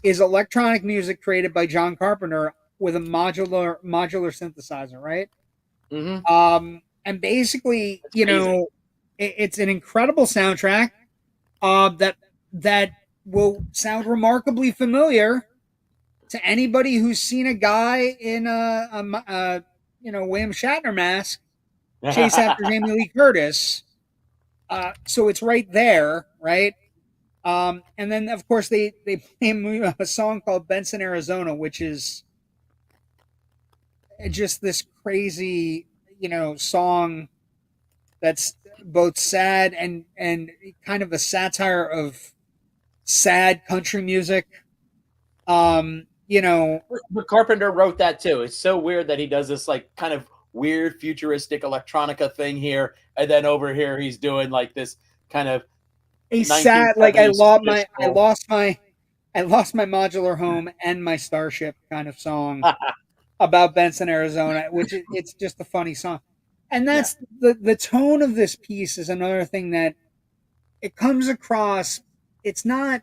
Speaker 1: is electronic music created by John Carpenter with a modular synthesizer, right?
Speaker 2: Mm-hmm.
Speaker 1: And basically, it's an incredible soundtrack that will sound remarkably familiar to anybody who's seen a guy in a William Shatner mask chase after Jamie Lee Curtis. So it's right there, right? And then of course they play a song called Benson, Arizona, which is just this crazy, song that's both sad and kind of a satire of sad country music.
Speaker 2: But Carpenter wrote that too. It's so weird that he does this like kind of weird futuristic electronica thing here, and then over here he's doing like this kind of
Speaker 1: a sad, like I lost my modular home and my starship kind of song. about Benson, Arizona, which it's just a funny song. And that's the tone of this piece is another thing that it comes across. It's not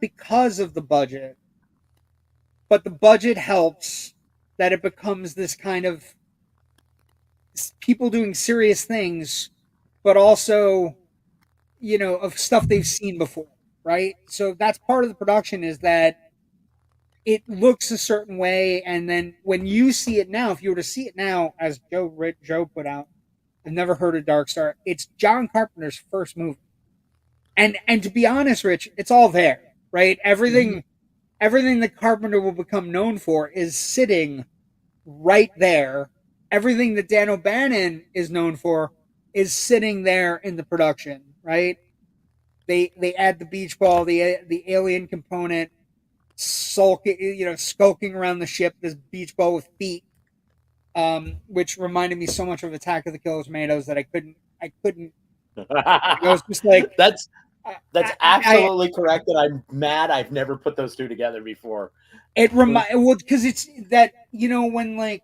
Speaker 1: because of the budget, but the budget helps that it becomes this kind of people doing serious things, but also, of stuff they've seen before, right? So that's part of the production is that it looks a certain way, and then when you see it now, if you were to see it now, as Joe put out, I've never heard of Dark Star. It's John Carpenter's first movie, and to be honest, Rich, it's all there, right? Everything that Carpenter will become known for is sitting right there. Everything that Dan O'Bannon is known for is sitting there in the production, right? They add the beach ball, the alien component, skulking around the ship, this beach ball with feet, which reminded me so much of Attack of the Killer Tomatoes that I couldn't. I was just like,
Speaker 2: that's absolutely correct. And I'm mad I've never put those two together before.
Speaker 1: Because it's that when like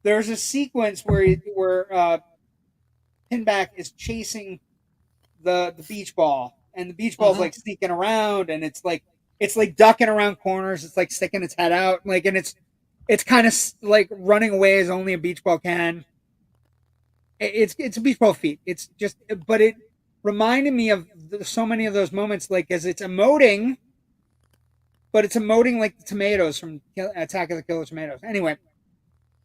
Speaker 1: there's a sequence where Pinback is chasing the beach ball, and the beach ball's like sneaking around, and it's like ducking around corners. It's like sticking its head out, like, and it's kind of like running away as only a beach ball can. It's a beach ball feat. It's just, but it reminded me of so many of those moments, like as it's emoting, but it's emoting like the tomatoes from Attack of the Killer Tomatoes. Anyway,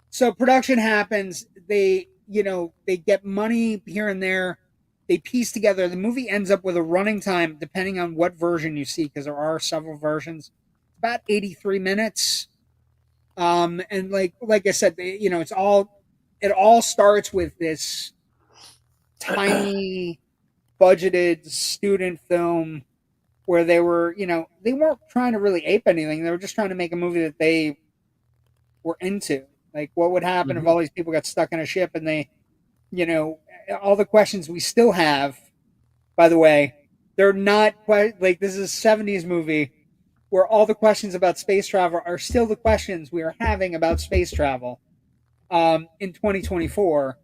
Speaker 1: so production happens. They get money here and there. They piece together. The movie ends up with a running time, depending on what version you see, because there are several versions, about 83 minutes. And like I said, it all starts with this tiny budgeted student film where they weren't trying to really ape anything. They were just trying to make a movie that they were into. Like, what would happen if all these people got stuck in a ship and they, all the questions we still have, by the way, they're not quite like, this is a 70s movie where all the questions about space travel are still the questions we are having about space travel in 2024.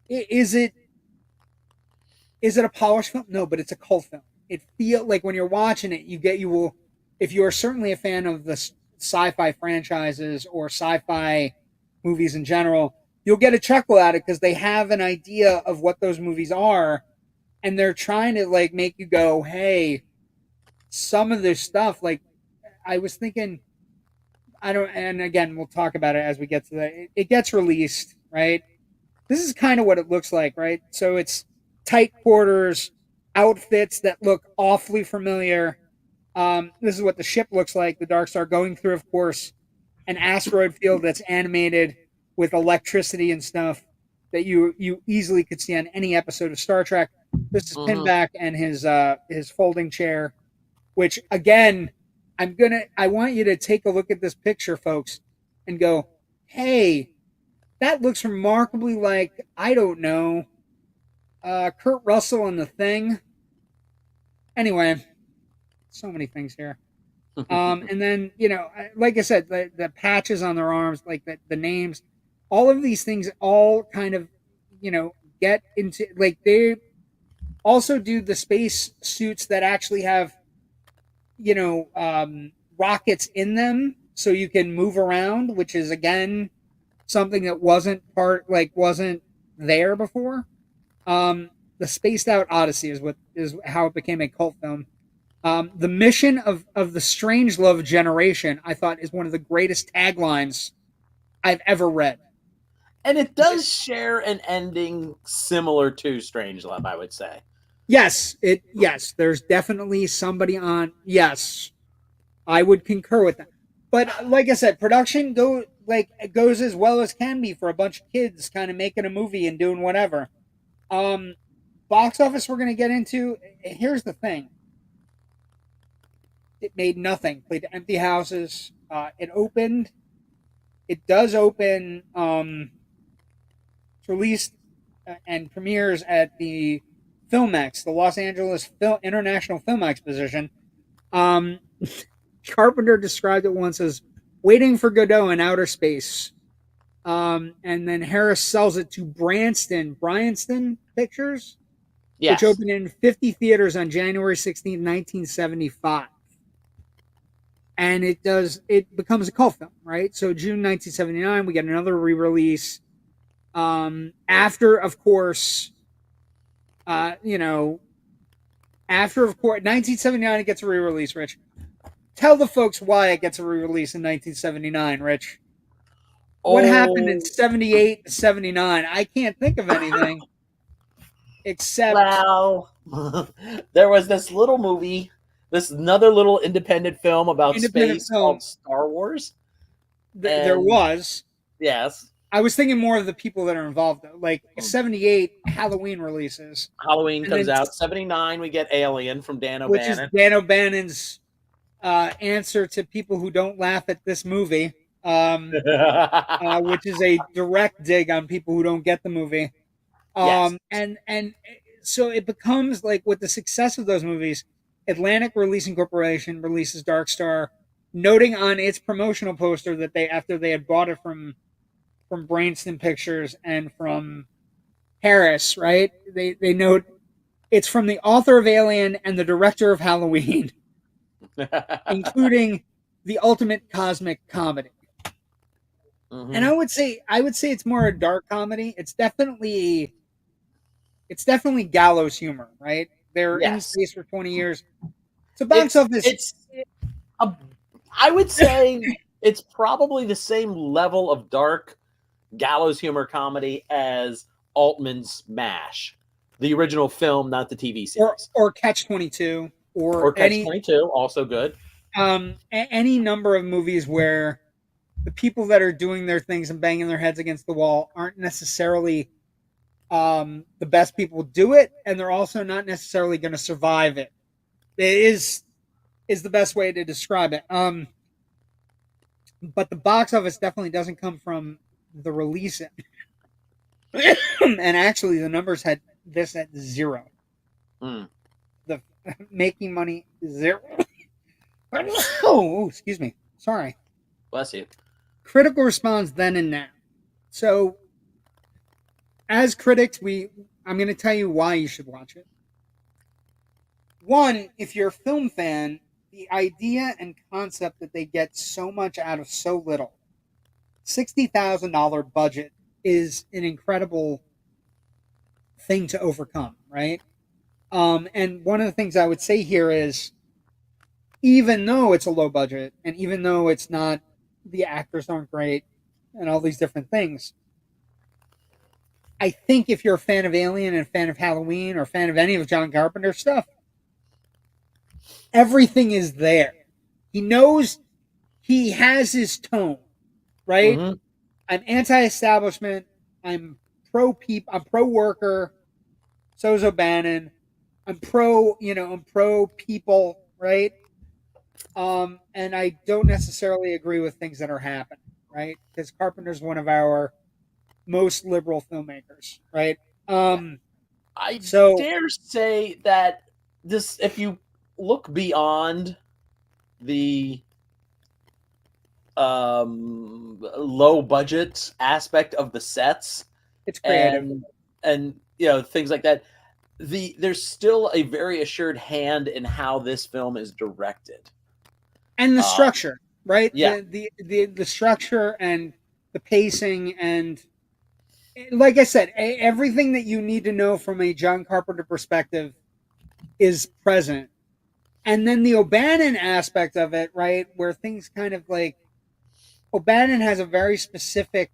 Speaker 1: Is it a polished film? No, but it's a cult film. It feels like when you're watching it, if you are certainly a fan of the sci-fi franchises or sci-fi movies in general, you'll get a chuckle at it because they have an idea of what those movies are, and they're trying to like make you go, hey, some of this stuff, like I was thinking, and again, we'll talk about it as we get to that. It gets released, right? This is kind of what it looks like, right? So it's tight quarters, outfits that look awfully familiar. This is what the ship looks like, the Dark Star, going through, of course, an asteroid field that's animated with electricity and stuff that you easily could see on any episode of Star Trek. This is Pinback and his folding chair, which again, I want you to take a look at this picture, folks, and go, hey, that looks remarkably like, I don't know, Kurt Russell in The Thing. Anyway, so many things here. And then, like I said, the patches on their arms, like the names, all of these things all kind of, get into, like, they also do the space suits that actually have, rockets in them so you can move around, which is, again, something that wasn't there before. The Spaced Out Odyssey is how it became a cult film. The mission of the Strangelove generation, I thought, is one of the greatest taglines I've ever read.
Speaker 2: And it does share an ending similar to Strangelove, I would say.
Speaker 1: Yes, there's definitely somebody on. Yes, I would concur with that. But like I said, production goes as well as can be for a bunch of kids kind of making a movie and doing whatever. Box office we're going to get into. Here's the thing. It made nothing. Played empty houses. It does open. It's released and premieres at the FilmX, the Los Angeles International Film Exposition. Carpenter described it once as waiting for Godot in outer space. And then Harris sells it to Bryanston Pictures, which
Speaker 2: Yes.
Speaker 1: opened in 50 theaters on January 16th, 1975. And it becomes a cult film, right? So June 1979, we get another re-release. After, of course, after, of course, 1979, it gets a re-release, Rich. Tell the folks why it gets a re-release in 1979, Rich. What happened in 78 to 79? I can't think of anything except...
Speaker 2: Well, there was this little movie, this another little independent film about space called Star Wars.
Speaker 1: There was.
Speaker 2: Yes.
Speaker 1: I was thinking more of the people that are involved, though. Like 78 Halloween releases.
Speaker 2: Halloween comes out. 79, we get Alien from Dan O'Bannon.
Speaker 1: Which is Dan O'Bannon's answer to people who don't laugh at this movie, which is a direct dig on people who don't get the movie.
Speaker 2: Yes.
Speaker 1: And so it becomes like, with the success of those movies, Atlantic Releasing Corporation releases Dark Star, noting on its promotional poster that after they had bought it from Bryanston Pictures and from Harris, right? They note it's from the author of Alien and the director of Halloween, including the ultimate cosmic comedy. Mm-hmm. And I would say it's more a dark comedy. It's definitely gallows humor, right? They're in space for 20 years. So box office.
Speaker 2: I would say it's probably the same level of dark gallows humor comedy as Altman's MASH, the original film, not the TV series,
Speaker 1: or Catch-22,
Speaker 2: or Catch-22, also good.
Speaker 1: Any number of movies where the people that are doing their things and banging their heads against the wall aren't necessarily the best people do it, and they're also not necessarily going to survive it. It is the best way to describe it. But the box office definitely doesn't come from the releasing. And actually, the numbers had this at 0. The making money 0. Oh, excuse me. Sorry.
Speaker 2: Bless you.
Speaker 1: Critical response then and now. So, as critics, I'm going to tell you why you should watch it. One, if you're a film fan, the idea and concept that they get so much out of so little. $60,000 budget is an incredible thing to overcome, right? And one of the things I would say here is, even though it's a low budget, and even though it's not, the actors aren't great, and all these different things, I think if you're a fan of Alien and a fan of Halloween or a fan of any of John Carpenter's stuff, everything is there. He knows, he has his tone, right? Mm-hmm. I'm anti-establishment. I'm pro-worker. So is O'Bannon. I'm pro people, right? And I don't necessarily agree with things that are happening, right? Because Carpenter's one of our most liberal filmmakers, right?
Speaker 2: I dare say that this, if you look beyond the low budget aspect of the sets,
Speaker 1: it's creative,
Speaker 2: and things like that, there's still a very assured hand in how this film is directed,
Speaker 1: and the structure, right?
Speaker 2: Yeah,
Speaker 1: the structure and the pacing, and like I said, everything that you need to know from a John Carpenter perspective is present. And then the O'Bannon aspect of it, right, where things kind of like, O'Bannon has a very specific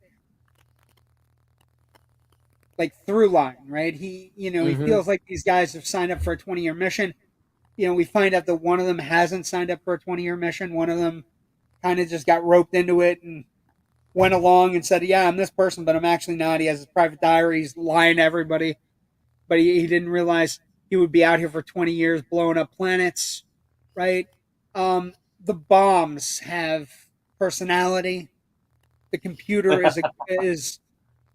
Speaker 1: like through line, right? He, he feels like these guys have signed up for a 20-year mission. We find out that one of them hasn't signed up for a 20-year mission. One of them kind of just got roped into it and went along and said, yeah, I'm this person, but I'm actually not. He has his private diary. He's lying to everybody. But he didn't realize he would be out here for 20 years blowing up planets, right? The bombs have personality. The computer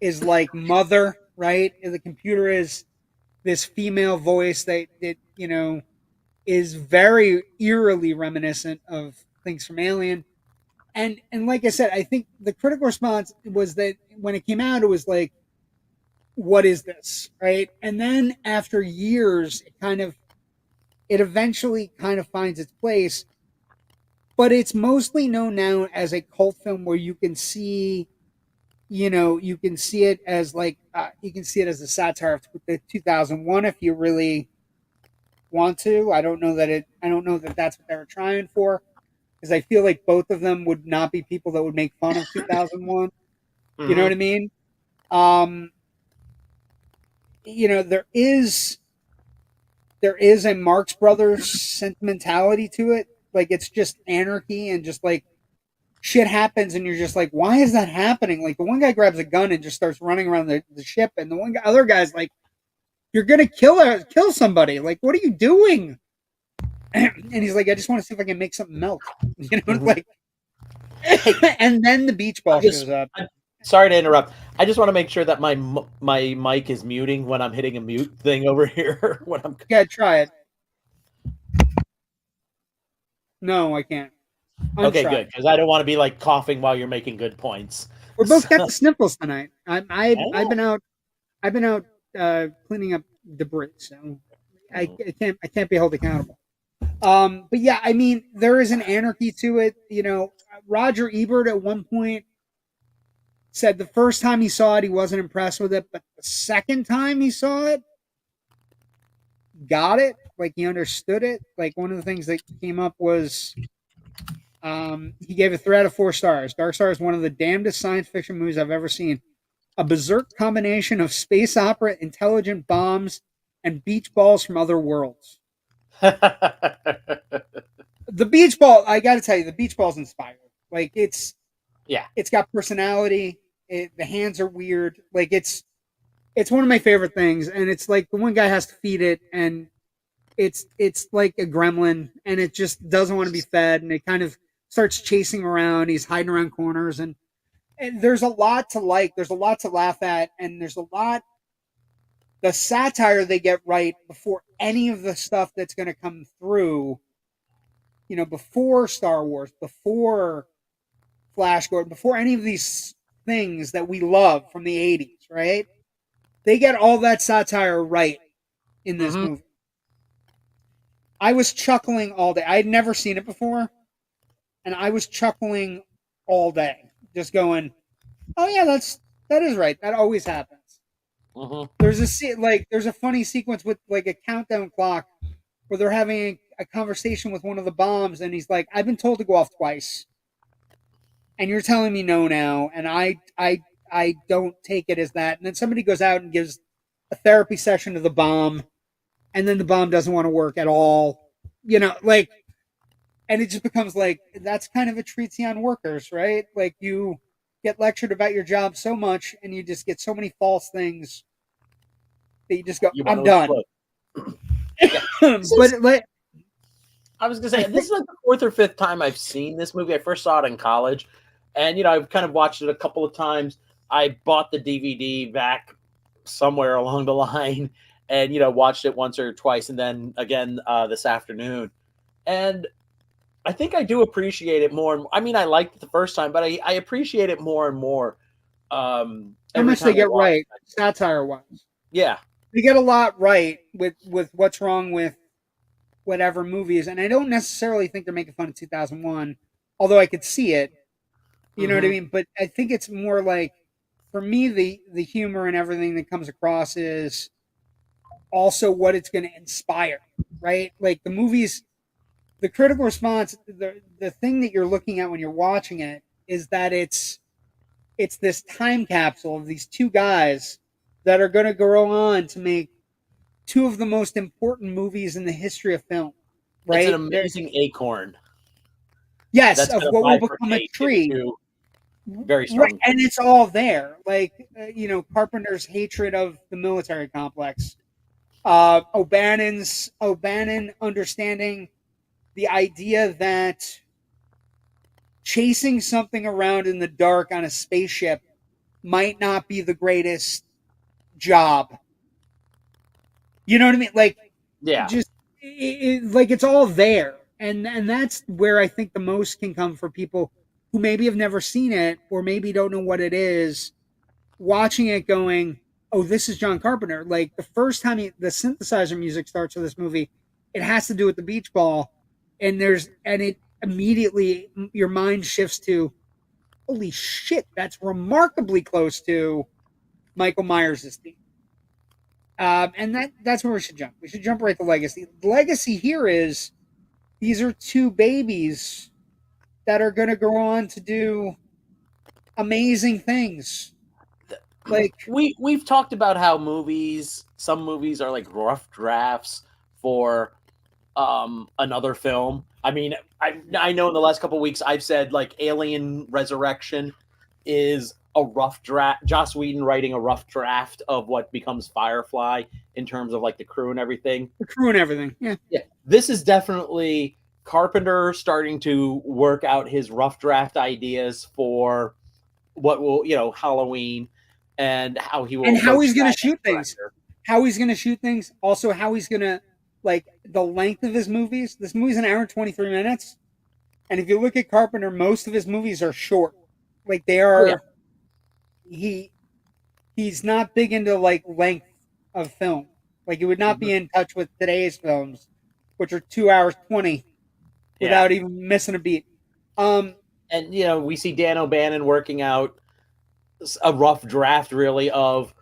Speaker 1: is like mother, right? And the computer is this female voice that is very eerily reminiscent of things from Alien. And like I said, I think the critical response was that when it came out, it was like, what is this? Right. And then after years, it eventually kind of finds its place. But it's mostly known now as a cult film where you can see, you can see it as like, you can see it as a satire of the 2001 if you really want to. I don't know that that's what they were trying for, because I feel like both of them would not be people that would make fun of 2001.
Speaker 2: Mm-hmm.
Speaker 1: You know what I mean? There is a Marx Brothers sentimentality to it. Like, it's just anarchy and just like shit happens and you're just like, why is that happening? Like, the one guy grabs a gun and just starts running around the ship, and the other guy's like, you're gonna kill somebody. Like, what are you doing? And he's like, I just want to see if I can make something melt. Like, and then the beach ball shows up.
Speaker 2: Sorry to interrupt. I just want to make sure that my mic is muting when I'm hitting a mute thing over here. When I'm
Speaker 1: try it. No, I can't.
Speaker 2: Okay, good, because I don't want to be like coughing while you're making good points.
Speaker 1: We're both got the sniffles tonight. I've been out cleaning up debris, so I can't be held accountable. But yeah, I mean, there is an anarchy to it. Roger Ebert at one point said the first time he saw it, he wasn't impressed with it, but the second time he saw it, got it. Like, he understood it. Like, one of the things that came up was he gave it 3 out of 4 stars. Dark Star is one of the damnedest science fiction movies I've ever seen. A berserk combination of space opera, intelligent bombs, and beach balls from other worlds. The beach ball, I got to tell you, the beach ball's inspired. Like, it's got personality. The hands are weird. Like, it's one of my favorite things. And it's like the one guy has to feed it, and it's like a gremlin, and it just doesn't want to be fed, and it kind of starts chasing around. He's hiding around corners, and there's a lot to like. There's a lot to laugh at, and there's a lot. The satire they get right before any of the stuff that's going to come through, before Star Wars, before Flash Gordon, before any of these things that we love from the 80s, right? They get all that satire right in this movie. I was chuckling all day. I had never seen it before, and I was chuckling all day, just going, "Oh yeah, that is right. That always happens." There's a funny sequence with like a countdown clock where they're having a conversation with one of the bombs, and he's like, "I've been told to go off twice, and you're telling me no now, and I don't take it as that." And then somebody goes out and gives a therapy session to the bomb, and then the bomb doesn't want to work at all, and it just becomes like, that's kind of a treatise on workers, right? Like, you get lectured about your job so much, and you just get so many false things that you just go, I'm done. But like,
Speaker 2: I was gonna say, this is like the 4th or 5th time I've seen this movie. I first saw it in college, and I've kind of watched it a couple of times. I bought the DVD back somewhere along the line, and watched it once or twice, and then again this afternoon. And I think I do appreciate it more. I mean, I liked it the first time, but I appreciate it more and more.
Speaker 1: How much they get right, satire-wise.
Speaker 2: Yeah.
Speaker 1: They get a lot right with what's wrong with whatever movies. And I don't necessarily think they're making fun of 2001, although I could see it. You know what I mean? But I think it's more like, for me, the humor and everything that comes across is also what it's going to inspire, right? Like, the movies... The critical response, the thing that you're looking at when you're watching it, is that it's this time capsule of these 2 guys that are going to go on to make 2 of the most important movies in the history of film. Right?
Speaker 2: It's an amazing acorn.
Speaker 1: Yes, that's of what will become a tree.
Speaker 2: Very strong.
Speaker 1: Right, and it's all there. Like, Carpenter's hatred of the military complex, O'Bannon understanding the idea that chasing something around in the dark on a spaceship might not be the greatest job. You know what I mean? Like,
Speaker 2: yeah,
Speaker 1: just like, it's all there. and that's where I think the most can come for people who maybe have never seen it or maybe don't know what it is, watching it going, oh, this is John Carpenter. Like the first time the synthesizer music starts with this movie, it has to do with the beach ball, and it immediately your mind shifts to, holy shit, that's remarkably close to Michael Myers' theme. And that's where we should jump. We should jump right to legacy. The legacy here is these are two babies that are going to go on to do amazing things. Like
Speaker 2: we've talked about how some movies are like rough drafts for another film. I mean, I know in the last couple of weeks I've said like Alien Resurrection is a rough draft. Joss Whedon writing a rough draft of what becomes Firefly in terms of like the crew and everything.
Speaker 1: Yeah.
Speaker 2: Yeah. This is definitely Carpenter starting to work out his rough draft ideas for what will, Halloween, and how he will,
Speaker 1: and how he's going to shoot things. How he's going to shoot things. Also, how he's going to, like, the length of his movies. This movie's an hour and 23 minutes. And if you look at Carpenter, most of his movies are short. Like, they are. Oh, yeah. He's not big into, like, length of film. Like, he would not be in touch with today's films, which are 2 hours 20 without even missing a beat.
Speaker 2: And, we see Dan O'Bannon working out a rough draft, really, of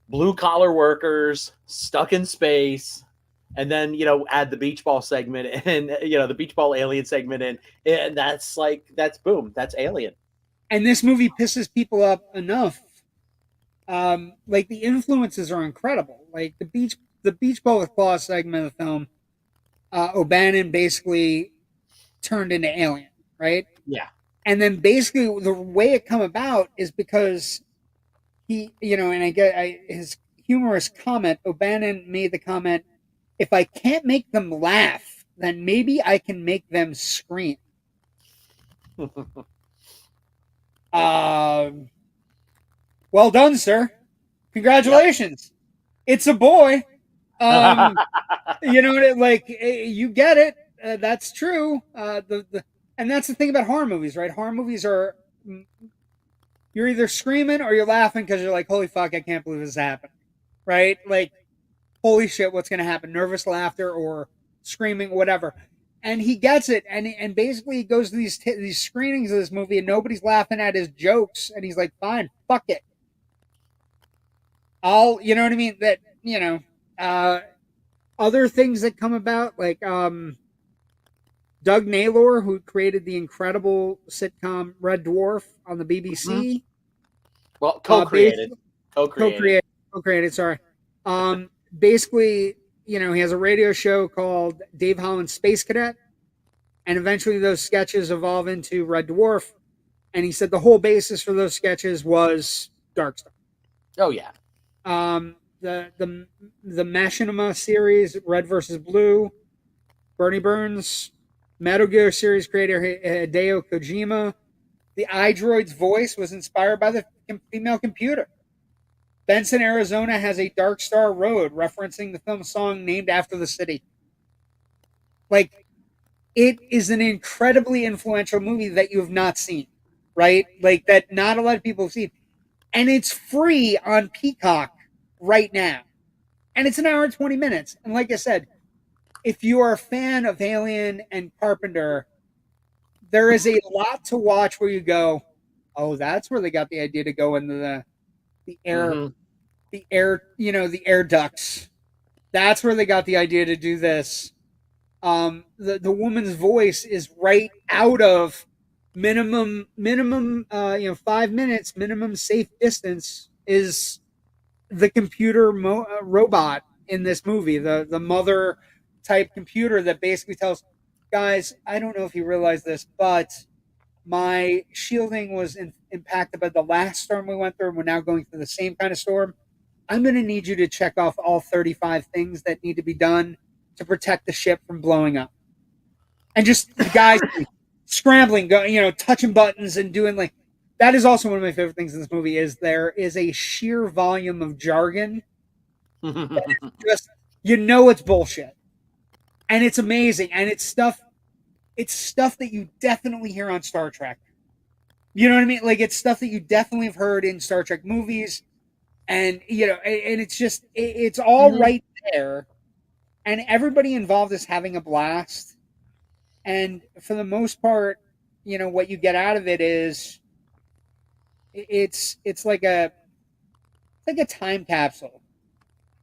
Speaker 2: blue-collar workers stuck in space, and then, add the beach ball segment and, the beach ball alien segment in, and that's boom, that's Alien.
Speaker 1: And this movie pisses people up enough. Like, the influences are incredible. Like, the beach ball with claws segment of the film, O'Bannon basically turned into Alien, right?
Speaker 2: Yeah.
Speaker 1: And then basically the way it come about is because he, and I get his humorous comment, O'Bannon made the comment, if I can't make them laugh, then maybe I can make them scream. Well done, sir. Congratulations. Yep. It's a boy. You get it. That's true. And that's the thing about horror movies, right? Horror movies are, you're either screaming or you're laughing because you're like, holy fuck, I can't believe this happened, right? Like, holy shit, what's going to happen? Nervous laughter or screaming, whatever. And he gets it, and basically he goes to these screenings of this movie, and nobody's laughing at his jokes, and he's like, fine, fuck it. You know what I mean? That, other things that come about, like, Doug Naylor, who created the incredible sitcom Red Dwarf on the BBC.
Speaker 2: Mm-hmm. Well, co-created,
Speaker 1: sorry. Basically, he has a radio show called Dave Holland's Space Cadet, and eventually those sketches evolve into Red Dwarf, and he said the whole basis for those sketches was Dark Star.
Speaker 2: Oh, yeah.
Speaker 1: The Machinima series, Red versus Blue, Bernie Burns, Metal Gear series creator Hideo Kojima. The iDroid's voice was inspired by the female computer. Benson, Arizona has a Dark Star Road referencing the film song named after the city. Like, it is an incredibly influential movie that you have not seen, right? Like, that not a lot of people have seen. And it's free on Peacock right now. And it's an hour and 20 minutes. And like I said, if you are a fan of Alien and Carpenter, there is a lot to watch where you go, oh, that's where they got the idea to go into the air, the air ducts. That's where they got the idea to do this. The woman's voice is right out of minimum 5 minutes, minimum safe distance is the computer robot in this movie, the mother type computer that basically tells guys, I don't know if you realize this, but my shielding was impacted by the last storm we went through, and we're now going through the same kind of storm. I'm going to need you to check off all 35 things that need to be done to protect the ship from blowing up. And just the guys scrambling, touching buttons and doing like that is also one of my favorite things in this movie is there is a sheer volume of jargon that is just it's bullshit. and it's amazing, and it's stuff that you definitely hear on Star Trek. You know what I mean? Like, it's stuff that you definitely have heard in Star Trek movies, and and it's just it's all right there, and everybody involved is having a blast, and for the most part, what you get out of it is it's like a time capsule.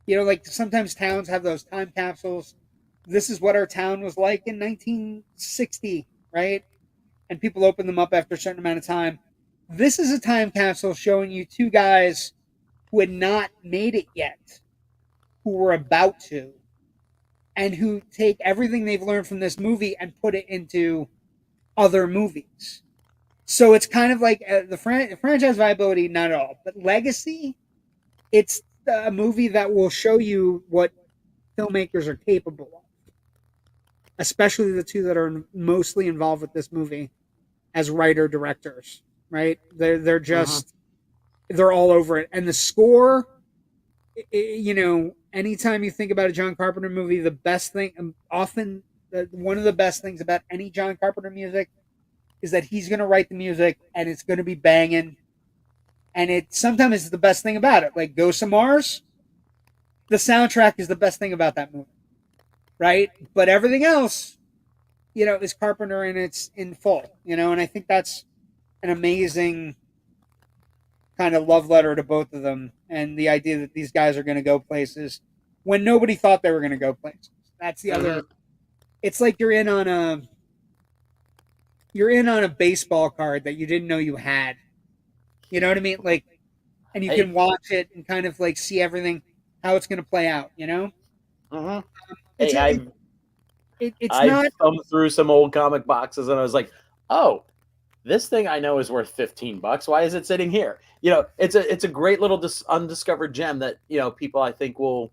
Speaker 1: Like sometimes towns have those time capsules. This is what our town was like in 1960, right? And people open them up after a certain amount of time. This is a time capsule showing you two guys who had not made it yet, who were about to, and who take everything they've learned from this movie and put it into other movies. So it's kind of like the franchise viability, not at all, but legacy. It's a movie that will show you what filmmakers are capable of, especially the two that are mostly involved with this movie as writer directors. Right? They're just they're all over it, and the score. Anytime you think about a John Carpenter movie, the best thing, often one of the best things about any John Carpenter music is that he's going to write the music and it's going to be banging. And sometimes it's the best thing about it. Like Ghosts of Mars, the soundtrack is the best thing about that movie, right? But everything else, is Carpenter and it's in full, and I think that's an amazing kind of love letter to both of them, and the idea that these guys are going to go places when nobody thought they were going to go places. That's the other. It's like you're in on a baseball card that you didn't know you had. You know what I mean? Like, and you can watch it and kind of like see everything, how it's going to play out.
Speaker 2: I've
Speaker 1: not
Speaker 2: thumbed through some old comic boxes and I was like, oh, this thing I know is worth $15. Why is it sitting here? It's a great little undiscovered gem that people I think will.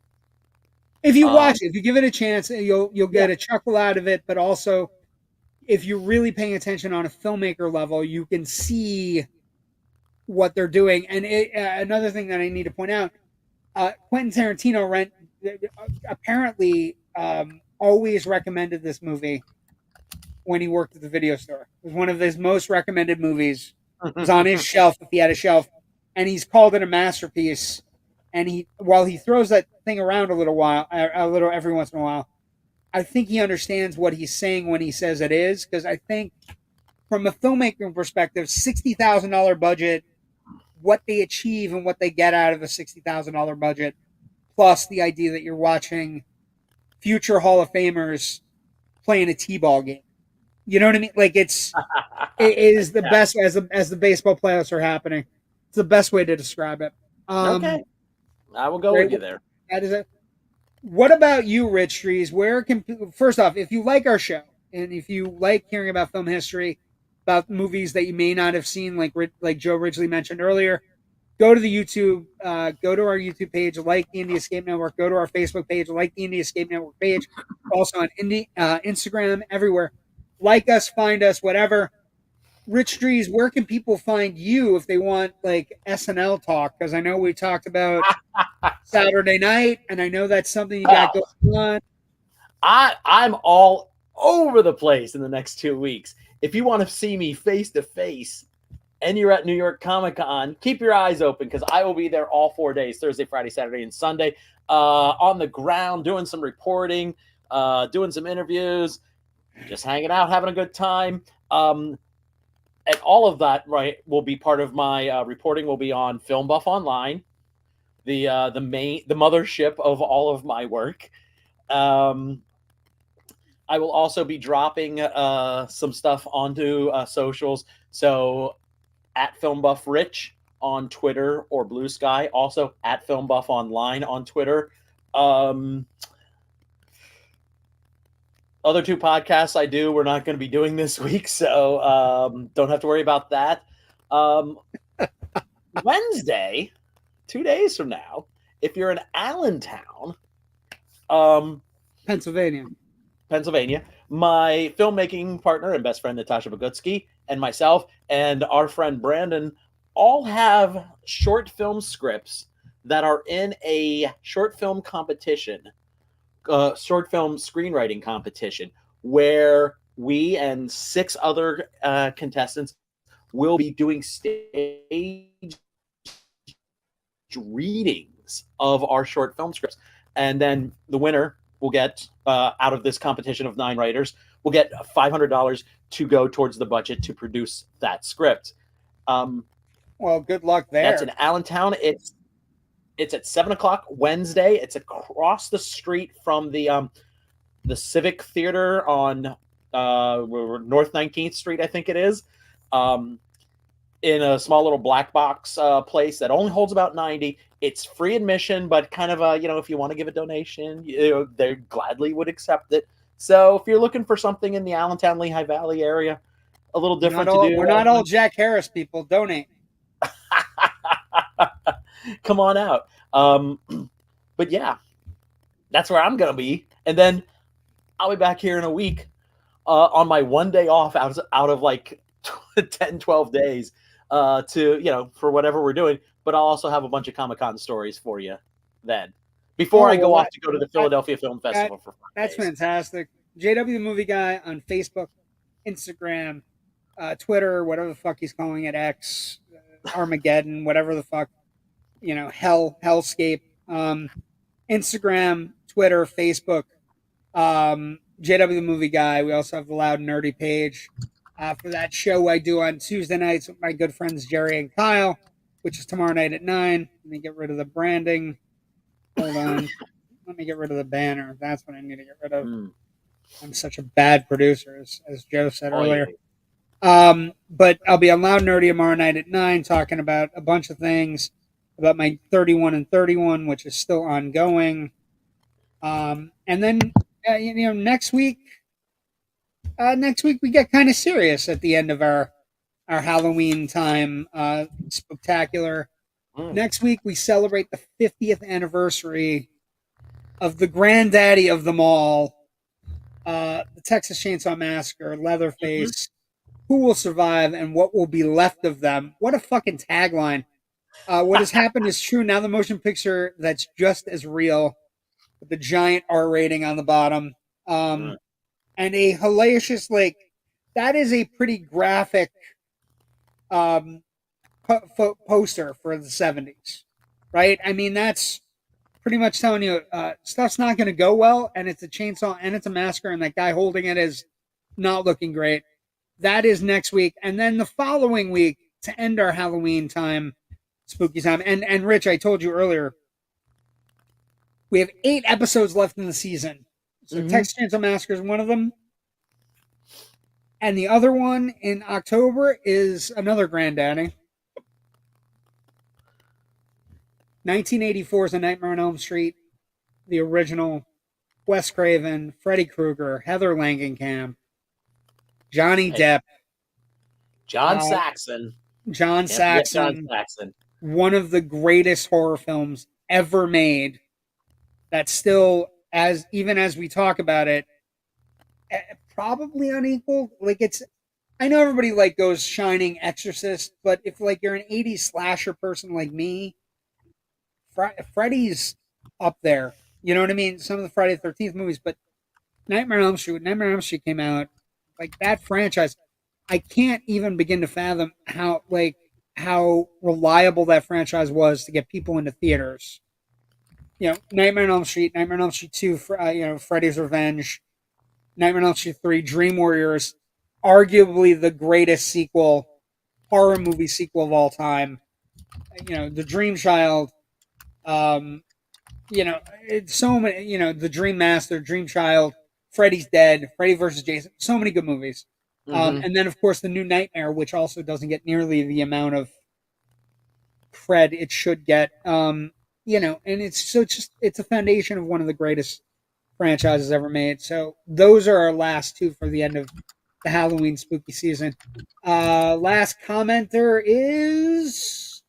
Speaker 1: If you watch it, if you give it a chance, you'll get a chuckle out of it. But also, if you're really paying attention on a filmmaker level, you can see what they're doing. And another thing that I need to point out, Quentin Tarantino apparently always recommended this movie when he worked at the video store. It was one of his most recommended movies. It was on his shelf if he had a shelf, and he's called it a masterpiece. And while he throws that thing around a little every once in a while, I think he understands what he's saying when he says it is, because I think from a filmmaking perspective, $60,000 budget, what they achieve and what they get out of a $60,000 budget, plus the idea that you're watching future Hall of Famers playing a t-ball game. You know what I mean? Like it is the best as the baseball playoffs are happening. It's the best way to describe it.
Speaker 2: Okay, I will go with you there.
Speaker 1: That is it. What about you, Rich Drees? First off, if you like our show and if you like hearing about film history, about movies that you may not have seen, like Joe Ridgely mentioned earlier, go to the YouTube, go to our YouTube page, like the Indie Escape Network. Go to our Facebook page, like the Indie Escape Network page. Also on Instagram, everywhere. Like us, find us, whatever. Rich Drees, where can people find you if they want like SNL talk? Because I know we talked about Saturday night, and I know that's something you got going on.
Speaker 2: I'm all over the place in the next 2 weeks. If you want to see me face to face and you're at New York Comic Con, keep your eyes open because I will be there all 4 days, Thursday, Friday, Saturday, and Sunday, on the ground, doing some reporting, doing some interviews, just hanging out, having a good time. And all of that, right, will be part of my reporting. Will be on FilmBuff Online, the mothership of all of my work. I will also be dropping some stuff onto socials. So at FilmBuff Rich on Twitter or Blue Sky. Also at FilmBuff Online on Twitter. Other two podcasts I do, we're not going to be doing this week, so don't have to worry about that. Wednesday, 2 days from now, if you're in Allentown,
Speaker 1: Pennsylvania,
Speaker 2: my filmmaking partner and best friend Natasha Bogutsky and myself and our friend Brandon all have short film scripts that are in a short film competition short film screenwriting competition where we and 6 other contestants will be doing stage readings of our short film scripts. And then the winner will get, out of this competition of 9 writers, will get $500 to go towards the budget to produce that script.
Speaker 1: Well, good luck there.
Speaker 2: That's in Allentown. It's at 7:00 Wednesday. It's across the street from the Civic Theater on North 19th Street, I think it is. In a small little black box place that only holds about 90. It's free admission, but kind of if you want to give a donation, they gladly would accept it. So if you're looking for something in the Allentown, Lehigh Valley area, a little different to do.
Speaker 1: We're not all Jack Harris people. Donate.
Speaker 2: Come on out. But yeah, that's where I'm going to be. And then I'll be back here in a week on my one day off out of like 10, 12 days to, for whatever we're doing. But I'll also have a bunch of Comic-Con stories for you then. Before I go off to go to the Philadelphia Film Festival for 5 days.
Speaker 1: That's fantastic. JW the Movie Guy on Facebook, Instagram, Twitter, whatever the fuck he's calling it, X, Armageddon, whatever the fuck, Hellscape. Instagram, Twitter, Facebook, JW the Movie Guy. We also have the Loud Nerdy page for that show I do on Tuesday nights with my good friends Jerry and Kyle, which is tomorrow night at 9. Let me get rid of the branding. Hold on. Let me get rid of the banner. That's what I need to get rid of. I'm such a bad producer, as Joe said earlier. But I'll be on Loud Nerdy tomorrow night at 9 talking about a bunch of things, about my 31 and 31, which is still ongoing. And then, next week we get kind of serious at the end of our Halloween time spectacular. Next week we celebrate the 50th anniversary of the granddaddy of them all, the Texas Chainsaw Massacre, Leatherface. Who will survive and what will be left of them? What a fucking tagline. What has happened is true. Now the motion picture that's just as real, with the giant R rating on the bottom, and a hellacious, that is a pretty graphic poster for the 70s, right? I mean, that's pretty much telling you stuff's not going to go well, and it's a chainsaw and it's a massacre, and that guy holding it is not looking great. That is next week, and then the following week to end our Halloween time, spooky time. And Rich, I told you earlier, we have 8 episodes left in the season. So Texas Chainsaw Massacre is one of them. And the other one in October is another granddaddy. 1984 is A Nightmare on Elm Street. The original. Wes Craven, Freddy Krueger, Heather Langenkamp, Johnny Depp.
Speaker 2: John Saxon.
Speaker 1: John Saxon. One of the greatest horror films ever made. That's still, even as we talk about it, probably unequal. I know everybody goes Shining, Exorcist, but if you're an 80s slasher person like me, Freddy's up there. You know what I mean? Some of the Friday the 13th movies, but Nightmare on Elm Street came out, that franchise. I can't even begin to fathom how reliable that franchise was to get people into theaters. Nightmare on Elm Street 2, Freddy's Revenge, Nightmare on Elm Street 3, Dream Warriors, arguably the greatest horror movie sequel of all time. The Dream Child, it's so many, the Dream Master, Dream Child, Freddy's Dead, Freddy vs. Jason, so many good movies. And then, of course, the new Nightmare, which also doesn't get nearly the amount of cred it should get. And it's a foundation of one of the greatest franchises ever made. So those are our last 2 for the end of the Halloween spooky season. Last commenter is,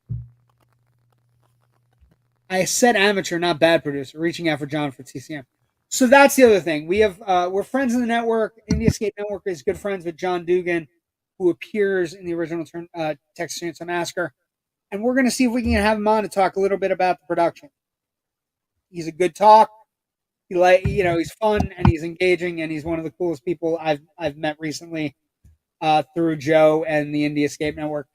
Speaker 1: I said amateur, not bad producer, reaching out for John for TCM. So that's the other thing. We have we're friends in the network. Indiascape Network is good friends with John Dugan, who appears in the original Texas Chainsaw Massacre. And we're going to see if we can have him on to talk a little bit about the production. He's a good talk. he's fun and he's engaging and he's one of the coolest people I've met recently through Joe and the Indie Escape Network.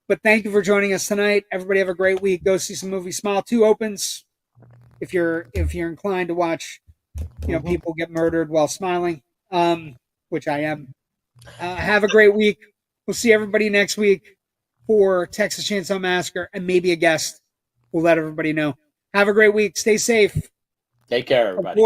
Speaker 1: But thank you for joining us tonight. Everybody have a great week. Go see some movies. Smile 2 opens if you're inclined to watch, people get murdered while smiling, which I am. Have a great week. We'll see everybody next week for Texas Chainsaw Massacre and maybe a guest. We'll let everybody know. Have a great week. Stay safe.
Speaker 2: Take care, everybody.